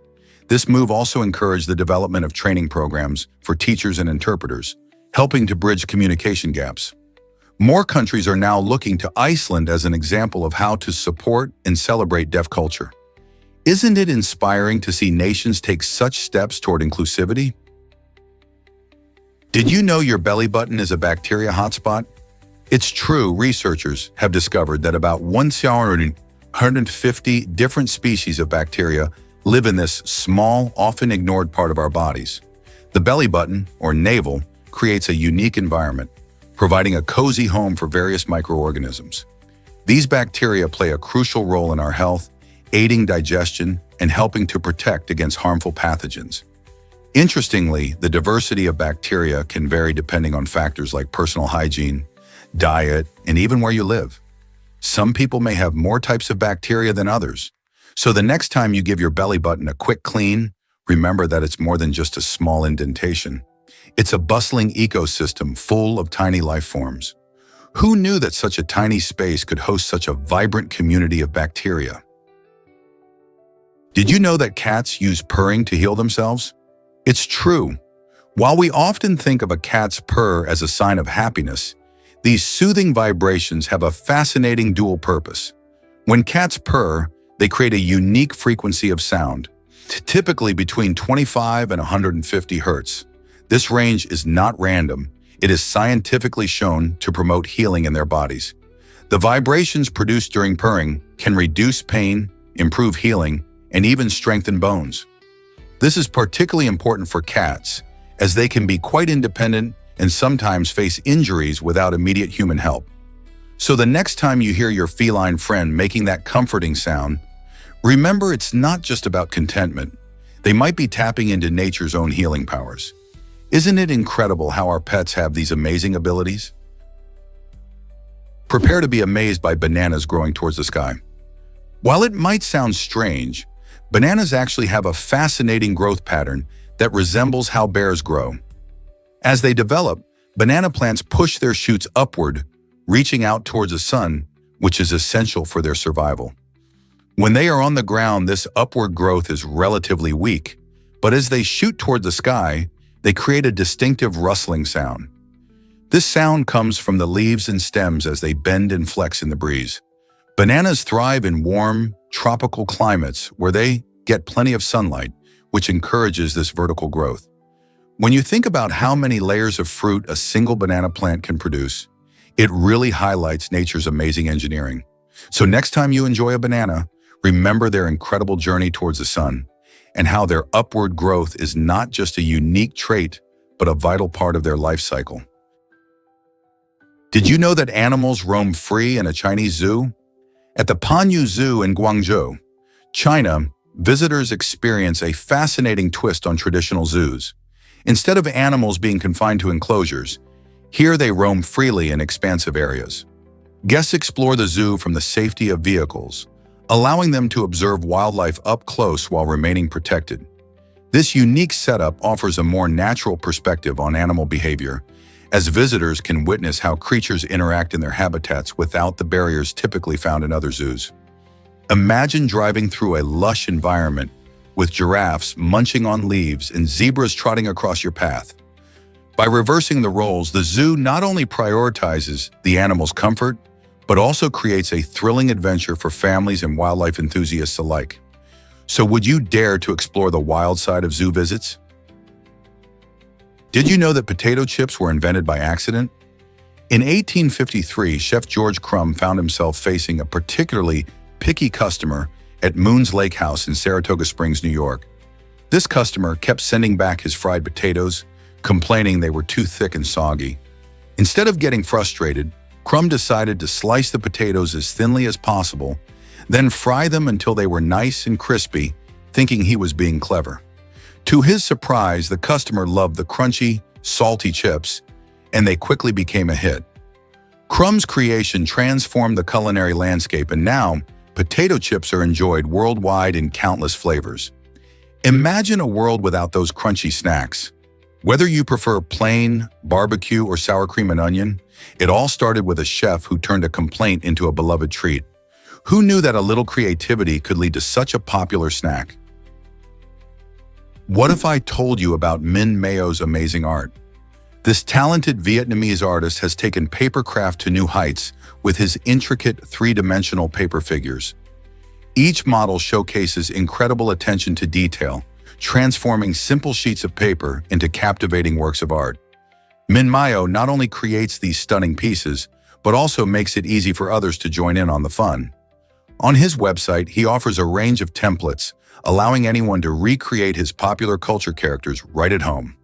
This move also encouraged the development of training programs for teachers and interpreters, helping to bridge communication gaps. More countries are now looking to Iceland as an example of how to support and celebrate deaf culture. Isn't it inspiring to see nations take such steps toward inclusivity? Did you know your belly button is a bacteria hotspot? It's true, researchers have discovered that about 150 different species of bacteria live in this small, often ignored part of our bodies. The belly button, or navel, creates a unique environment, providing a cozy home for various microorganisms. These bacteria play a crucial role in our health, aiding digestion and helping to protect against harmful pathogens. Interestingly, the diversity of bacteria can vary depending on factors like personal hygiene, diet, and even where you live. Some people may have more types of bacteria than others. So the next time you give your belly button a quick clean, remember that it's more than just a small indentation. It's a bustling ecosystem full of tiny life forms. Who knew that such a tiny space could host such a vibrant community of bacteria? Did you know that cats use purring to heal themselves? It's true. While we often think of a cat's purr as a sign of happiness, these soothing vibrations have a fascinating dual purpose. When cats purr, they create a unique frequency of sound, typically between 25 and 150 hertz. This range is not random. It is scientifically shown to promote healing in their bodies. The vibrations produced during purring can reduce pain, improve healing, and even strengthen bones. This is particularly important for cats, as they can be quite independent and sometimes face injuries without immediate human help. So the next time you hear your feline friend making that comforting sound, remember it's not just about contentment. They might be tapping into nature's own healing powers. Isn't it incredible how our pets have these amazing abilities? Prepare to be amazed by bananas growing towards the sky. While it might sound strange, bananas actually have a fascinating growth pattern that resembles how bears grow. As they develop, banana plants push their shoots upward, reaching out towards the sun, which is essential for their survival. When they are on the ground, this upward growth is relatively weak, but as they shoot toward the sky, they create a distinctive rustling sound. This sound comes from the leaves and stems as they bend and flex in the breeze. Bananas thrive in warm, tropical climates where they get plenty of sunlight, which encourages this vertical growth. When you think about how many layers of fruit a single banana plant can produce, it really highlights nature's amazing engineering. So next time you enjoy a banana, remember their incredible journey towards the sun and how their upward growth is not just a unique trait, but a vital part of their life cycle. Did you know that animals roam free in a Chinese zoo? At the Panyu Zoo in Guangzhou, China, visitors experience a fascinating twist on traditional zoos. Instead of animals being confined to enclosures, here they roam freely in expansive areas. Guests explore the zoo from the safety of vehicles, allowing them to observe wildlife up close while remaining protected. This unique setup offers a more natural perspective on animal behavior, as visitors can witness how creatures interact in their habitats without the barriers typically found in other zoos. Imagine driving through a lush environment with giraffes munching on leaves and zebras trotting across your path. By reversing the roles, the zoo not only prioritizes the animal's comfort, but also creates a thrilling adventure for families and wildlife enthusiasts alike. So would you dare to explore the wild side of zoo visits? Did you know that potato chips were invented by accident? In 1853, Chef George Crumb found himself facing a particularly picky customer at Moon's Lake House in Saratoga Springs, New York. This customer kept sending back his fried potatoes, complaining they were too thick and soggy. Instead of getting frustrated, Crumb decided to slice the potatoes as thinly as possible, then fry them until they were nice and crispy, thinking he was being clever. To his surprise, the customer loved the crunchy, salty chips, and they quickly became a hit. Crumb's creation transformed the culinary landscape, and now potato chips are enjoyed worldwide in countless flavors. Imagine a world without those crunchy snacks. Whether you prefer plain, barbecue, or sour cream and onion, it all started with a chef who turned a complaint into a beloved treat. Who knew that a little creativity could lead to such a popular snack? What if I told you about Minh Mao's amazing art? This talented Vietnamese artist has taken paper craft to new heights with his intricate three-dimensional paper figures. Each model showcases incredible attention to detail, transforming simple sheets of paper into captivating works of art. Minh Mao not only creates these stunning pieces, but also makes it easy for others to join in on the fun. On his website, he offers a range of templates, allowing anyone to recreate his popular culture characters right at home.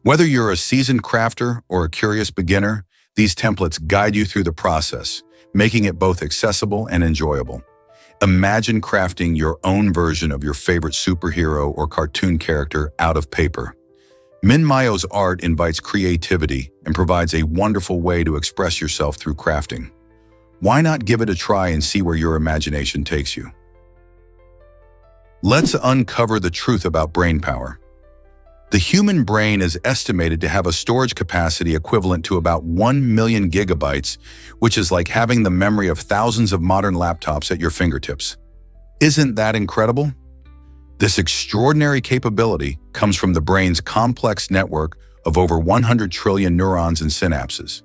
Whether you're a seasoned crafter or a curious beginner, these templates guide you through the process, making it both accessible and enjoyable. Imagine crafting your own version of your favorite superhero or cartoon character out of paper. Minh Mao's art invites creativity and provides a wonderful way to express yourself through crafting. Why not give it a try and see where your imagination takes you? Let's uncover the truth about brain power. The human brain is estimated to have a storage capacity equivalent to about 1 million gigabytes, which is like having the memory of thousands of modern laptops at your fingertips. Isn't that incredible? This extraordinary capability comes from the brain's complex network of over 100 trillion neurons and synapses.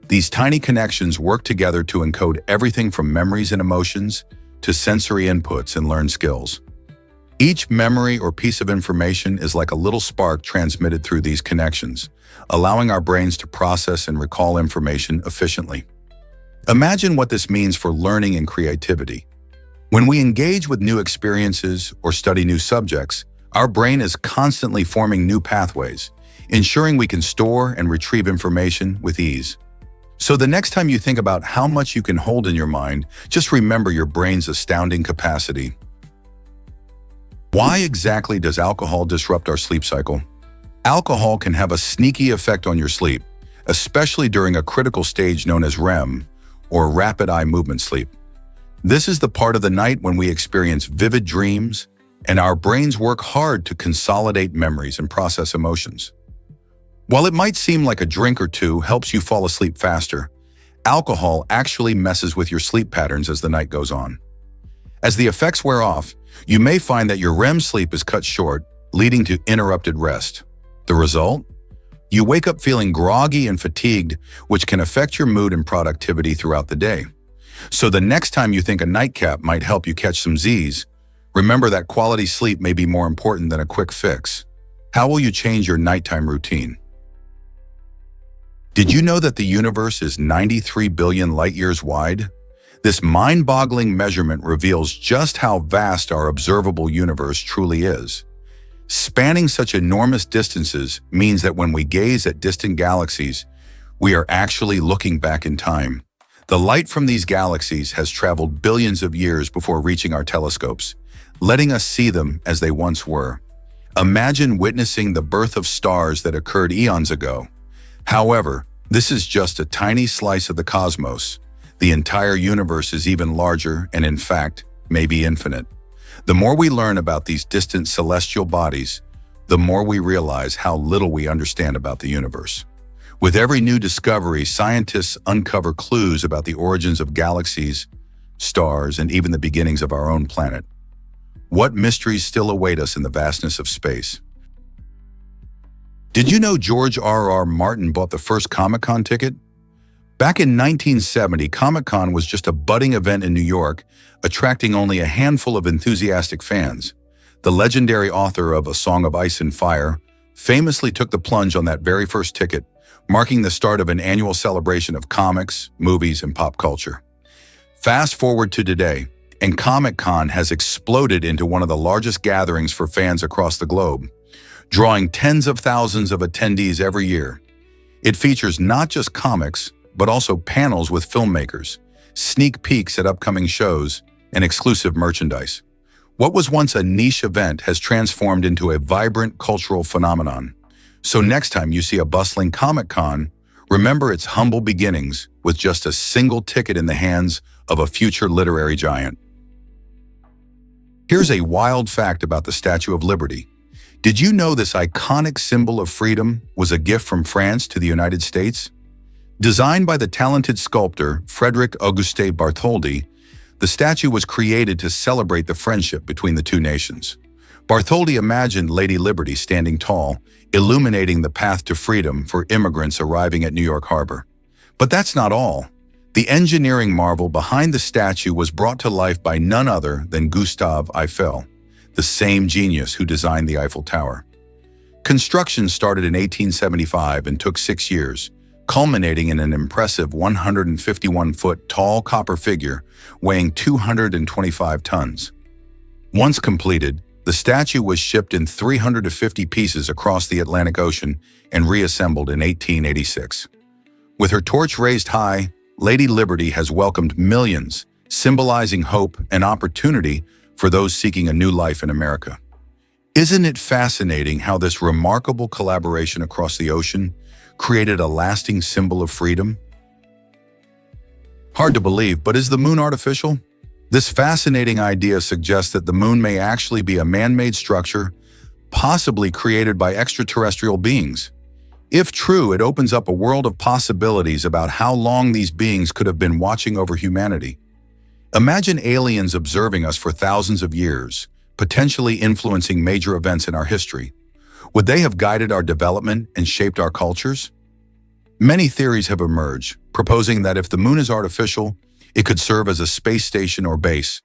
These tiny connections work together to encode everything from memories and emotions to sensory inputs and learned skills. Each memory or piece of information is like a little spark transmitted through these connections, allowing our brains to process and recall information efficiently. Imagine what this means for learning and creativity. When we engage with new experiences or study new subjects, our brain is constantly forming new pathways, ensuring we can store and retrieve information with ease. So the next time you think about how much you can hold in your mind, just remember your brain's astounding capacity. Why exactly does alcohol disrupt our sleep cycle? Alcohol can have a sneaky effect on your sleep, especially during a critical stage known as REM, or rapid eye movement sleep. This is the part of the night when we experience vivid dreams, and our brains work hard to consolidate memories and process emotions. While it might seem like a drink or two helps you fall asleep faster, alcohol actually messes with your sleep patterns as the night goes on. As the effects wear off, you may find that your REM sleep is cut short, leading to interrupted rest. The result? You wake up feeling groggy and fatigued, which can affect your mood and productivity throughout the day. So the next time you think a nightcap might help you catch some Z's, remember that quality sleep may be more important than a quick fix. How will you change your nighttime routine? Did you know that the universe is 93 billion light-years wide? This mind-boggling measurement reveals just how vast our observable universe truly is. Spanning such enormous distances means that when we gaze at distant galaxies, we are actually looking back in time. The light from these galaxies has traveled billions of years before reaching our telescopes, letting us see them as they once were. Imagine witnessing the birth of stars that occurred eons ago. However, this is just a tiny slice of the cosmos. The entire universe is even larger and, in fact, may be infinite. The more we learn about these distant celestial bodies, the more we realize how little we understand about the universe. With every new discovery, scientists uncover clues about the origins of galaxies, stars, and even the beginnings of our own planet. What mysteries still await us in the vastness of space? Did you know George R.R. Martin bought the first Comic-Con ticket? Back in 1970, Comic-Con was just a budding event in New York, attracting only a handful of enthusiastic fans. The legendary author of A Song of Ice and Fire famously took the plunge on that very first ticket, marking the start of an annual celebration of comics, movies, and pop culture. Fast forward to today, and Comic-Con has exploded into one of the largest gatherings for fans across the globe, drawing tens of thousands of attendees every year. It features not just comics, but also panels with filmmakers, sneak peeks at upcoming shows, and exclusive merchandise. What was once a niche event has transformed into a vibrant cultural phenomenon. So next time you see a bustling Comic-Con, remember its humble beginnings with just a single ticket in the hands of a future literary giant. Here's a wild fact about the Statue of Liberty. Did you know this iconic symbol of freedom was a gift from France to the United States? Designed by the talented sculptor Frédéric Auguste Bartholdi, the statue was created to celebrate the friendship between the two nations. Bartholdi imagined Lady Liberty standing tall, illuminating the path to freedom for immigrants arriving at New York Harbor. But that's not all. The engineering marvel behind the statue was brought to life by none other than Gustave Eiffel, the same genius who designed the Eiffel Tower. Construction started in 1875 and took 6 years, culminating in an impressive 151-foot tall copper figure weighing 225 tons. Once completed, the statue was shipped in 350 pieces across the Atlantic Ocean and reassembled in 1886. With her torch raised high, Lady Liberty has welcomed millions, symbolizing hope and opportunity for those seeking a new life in America. Isn't it fascinating how this remarkable collaboration across the ocean created a lasting symbol of freedom? Hard to believe, but is the moon artificial? This fascinating idea suggests that the moon may actually be a man-made structure, possibly created by extraterrestrial beings. If true, it opens up a world of possibilities about how long these beings could have been watching over humanity. Imagine aliens observing us for thousands of years, potentially influencing major events in our history. Would they have guided our development and shaped our cultures? Many theories have emerged, proposing that if the moon is artificial, it could serve as a space station or base,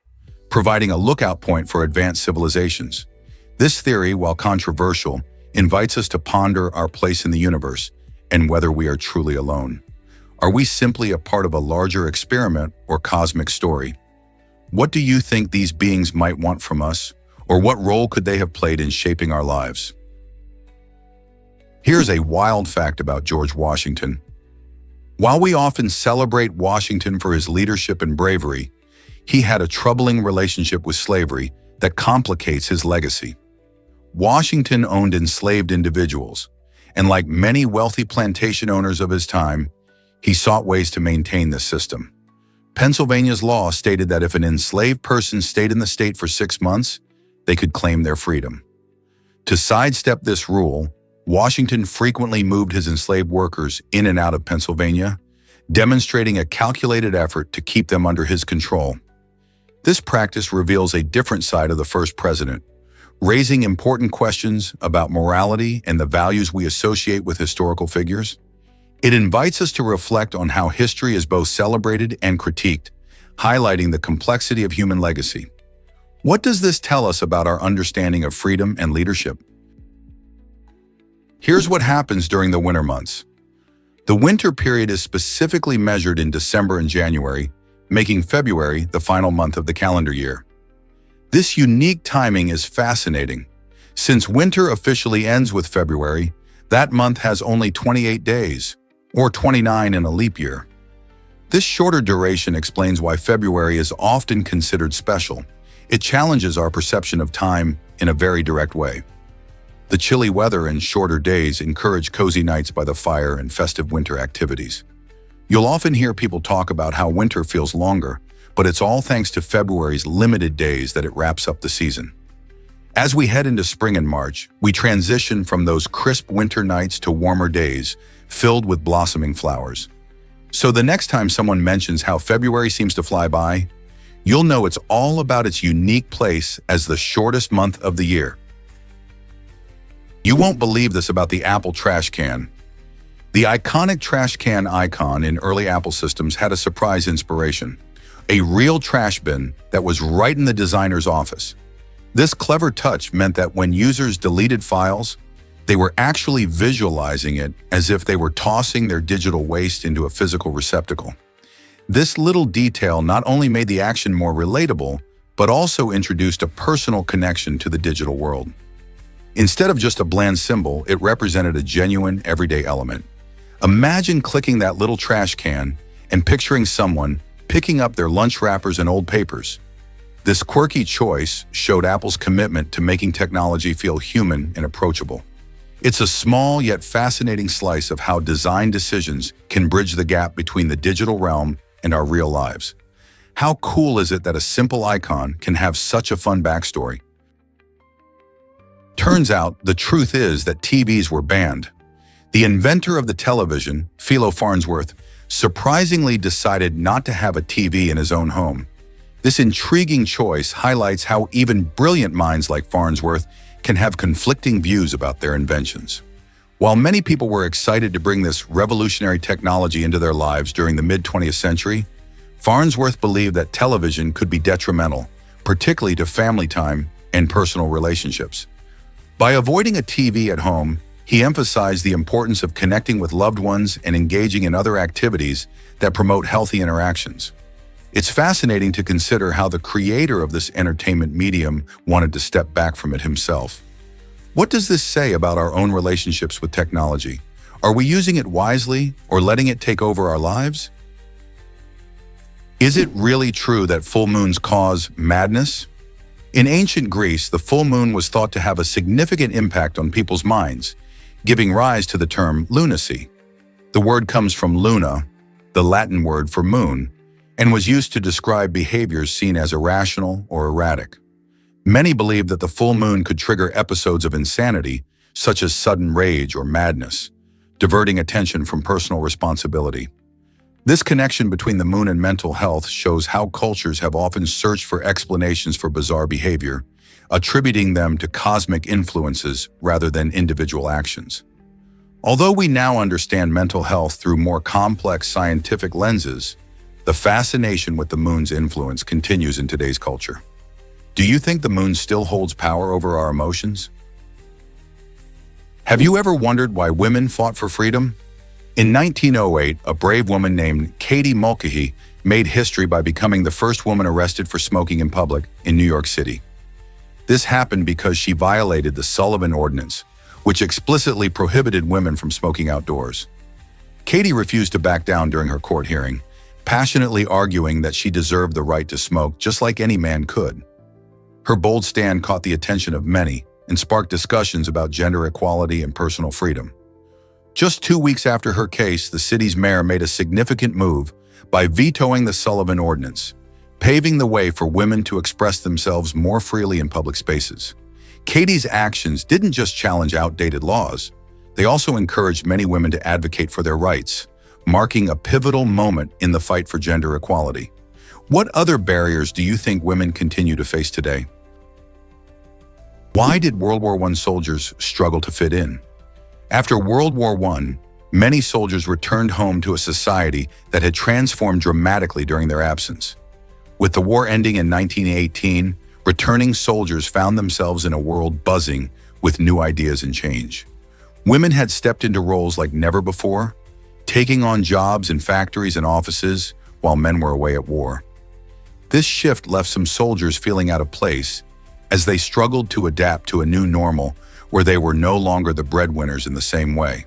providing a lookout point for advanced civilizations. This theory, while controversial, invites us to ponder our place in the universe and whether we are truly alone. Are we simply a part of a larger experiment or cosmic story? What do you think these beings might want from us, or what role could they have played in shaping our lives? Here's a wild fact about George Washington. While we often celebrate Washington for his leadership and bravery, he had a troubling relationship with slavery that complicates his legacy. Washington owned enslaved individuals, and like many wealthy plantation owners of his time, he sought ways to maintain this system. Pennsylvania's law stated that if an enslaved person stayed in the state for 6 months, they could claim their freedom. To sidestep this rule, Washington frequently moved his enslaved workers in and out of Pennsylvania, demonstrating a calculated effort to keep them under his control. This practice reveals a different side of the first president, raising important questions about morality and the values we associate with historical figures. It invites us to reflect on how history is both celebrated and critiqued, highlighting the complexity of human legacy. What does this tell us about our understanding of freedom and leadership? Here's what happens during the winter months. The winter period is specifically measured in December and January, making February the final month of the calendar year. This unique timing is fascinating. Since winter officially ends with February, that month has only 28 days, or 29 in a leap year. This shorter duration explains why February is often considered special. It challenges our perception of time in a very direct way. The chilly weather and shorter days encourage cozy nights by the fire and festive winter activities. You'll often hear people talk about how winter feels longer, but it's all thanks to February's limited days that it wraps up the season. As we head into spring and March, we transition from those crisp winter nights to warmer days filled with blossoming flowers. So the next time someone mentions how February seems to fly by, you'll know it's all about its unique place as the shortest month of the year. You won't believe this about the Apple trash can. The iconic trash can icon in early Apple systems had a surprise inspiration: a real trash bin that was right in the designer's office. This clever touch meant that when users deleted files, they were actually visualizing it as if they were tossing their digital waste into a physical receptacle. This little detail not only made the action more relatable, but also introduced a personal connection to the digital world. Instead of just a bland symbol, it represented a genuine, everyday element. Imagine clicking that little trash can and picturing someone picking up their lunch wrappers and old papers. This quirky choice showed Apple's commitment to making technology feel human and approachable. It's a small yet fascinating slice of how design decisions can bridge the gap between the digital realm and our real lives. How cool is it that a simple icon can have such a fun backstory? Turns out, the truth is that TVs were banned. The inventor of the television, Philo Farnsworth, surprisingly decided not to have a TV in his own home. This intriguing choice highlights how even brilliant minds like Farnsworth can have conflicting views about their inventions. While many people were excited to bring this revolutionary technology into their lives during the mid-20th century, Farnsworth believed that television could be detrimental, particularly to family time and personal relationships. By avoiding a TV at home, he emphasized the importance of connecting with loved ones and engaging in other activities that promote healthy interactions. It's fascinating to consider how the creator of this entertainment medium wanted to step back from it himself. What does this say about our own relationships with technology? Are we using it wisely or letting it take over our lives? Is it really true that full moons cause madness? In ancient Greece, the full moon was thought to have a significant impact on people's minds, giving rise to the term lunacy. The word comes from luna, the Latin word for moon, and was used to describe behaviors seen as irrational or erratic. Many believed that the full moon could trigger episodes of insanity, such as sudden rage or madness, diverting attention from personal responsibility. This connection between the moon and mental health shows how cultures have often searched for explanations for bizarre behavior, attributing them to cosmic influences rather than individual actions. Although we now understand mental health through more complex scientific lenses, the fascination with the moon's influence continues in today's culture. Do you think the moon still holds power over our emotions? Have you ever wondered why women fought for freedom? In 1908, a brave woman named Katie Mulcahy made history by becoming the first woman arrested for smoking in public in New York City. This happened because she violated the Sullivan Ordinance, which explicitly prohibited women from smoking outdoors. Katie refused to back down during her court hearing, passionately arguing that she deserved the right to smoke just like any man could. Her bold stand caught the attention of many and sparked discussions about gender equality and personal freedom. Just 2 weeks after her case, the city's mayor made a significant move by vetoing the Sullivan Ordinance, paving the way for women to express themselves more freely in public spaces. Katie's actions didn't just challenge outdated laws, they also encouraged many women to advocate for their rights, marking a pivotal moment in the fight for gender equality. What other barriers do you think women continue to face today? Why did World War I soldiers struggle to fit in? After World War I, many soldiers returned home to a society that had transformed dramatically during their absence. With the war ending in 1918, returning soldiers found themselves in a world buzzing with new ideas and change. Women had stepped into roles like never before, taking on jobs in factories and offices while men were away at war. This shift left some soldiers feeling out of place as they struggled to adapt to a new normal where they were no longer the breadwinners in the same way.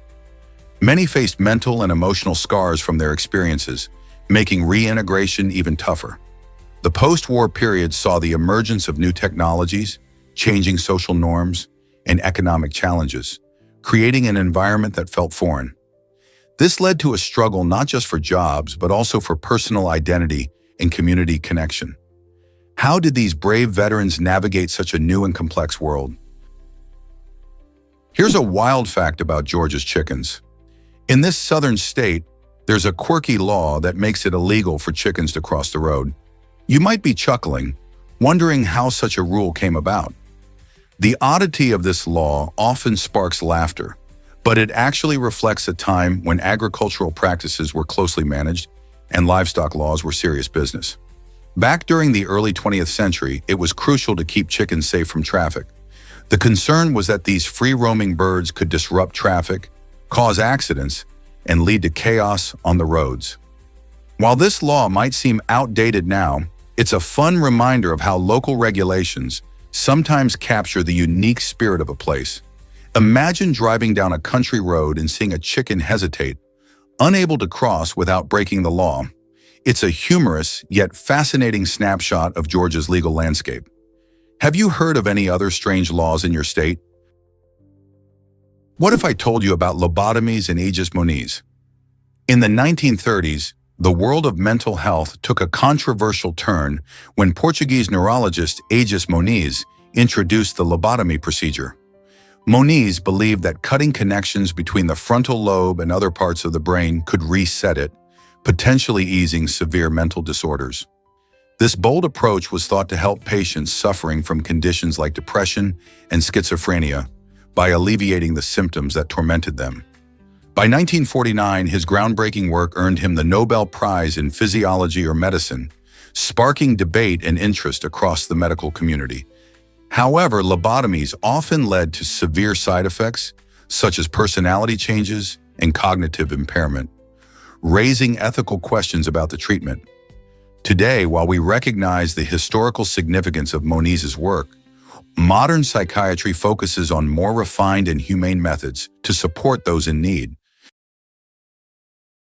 Many faced mental and emotional scars from their experiences, making reintegration even tougher. The post-war period saw the emergence of new technologies, changing social norms, and economic challenges, creating an environment that felt foreign. This led to a struggle not just for jobs, but also for personal identity and community connection. How did these brave veterans navigate such a new and complex world? Here's a wild fact about Georgia's chickens. In this southern state, there's a quirky law that makes it illegal for chickens to cross the road. You might be chuckling, wondering how such a rule came about. The oddity of this law often sparks laughter, but it actually reflects a time when agricultural practices were closely managed and livestock laws were serious business. Back during the early 20th century, it was crucial to keep chickens safe from traffic. The concern was that these free-roaming birds could disrupt traffic, cause accidents, and lead to chaos on the roads. While this law might seem outdated now, it's a fun reminder of how local regulations sometimes capture the unique spirit of a place. Imagine driving down a country road and seeing a chicken hesitate, unable to cross without breaking the law. It's a humorous yet fascinating snapshot of Georgia's legal landscape. Have you heard of any other strange laws in your state? What if I told you about lobotomies and aegis moniz? In the 1930s, the world of mental health took a controversial turn when Portuguese neurologist Aegis Moniz introduced the lobotomy procedure. Moniz believed that cutting connections between the frontal lobe and other parts of the brain could reset it, potentially easing severe mental disorders. This bold approach was thought to help patients suffering from conditions like depression and schizophrenia by alleviating the symptoms that tormented them. By 1949, his groundbreaking work earned him the Nobel Prize in Physiology or Medicine, sparking debate and interest across the medical community. However, lobotomies often led to severe side effects, such as personality changes and cognitive impairment, raising ethical questions about the treatment. Today, while we recognize the historical significance of Moniz's work, modern psychiatry focuses on more refined and humane methods to support those in need,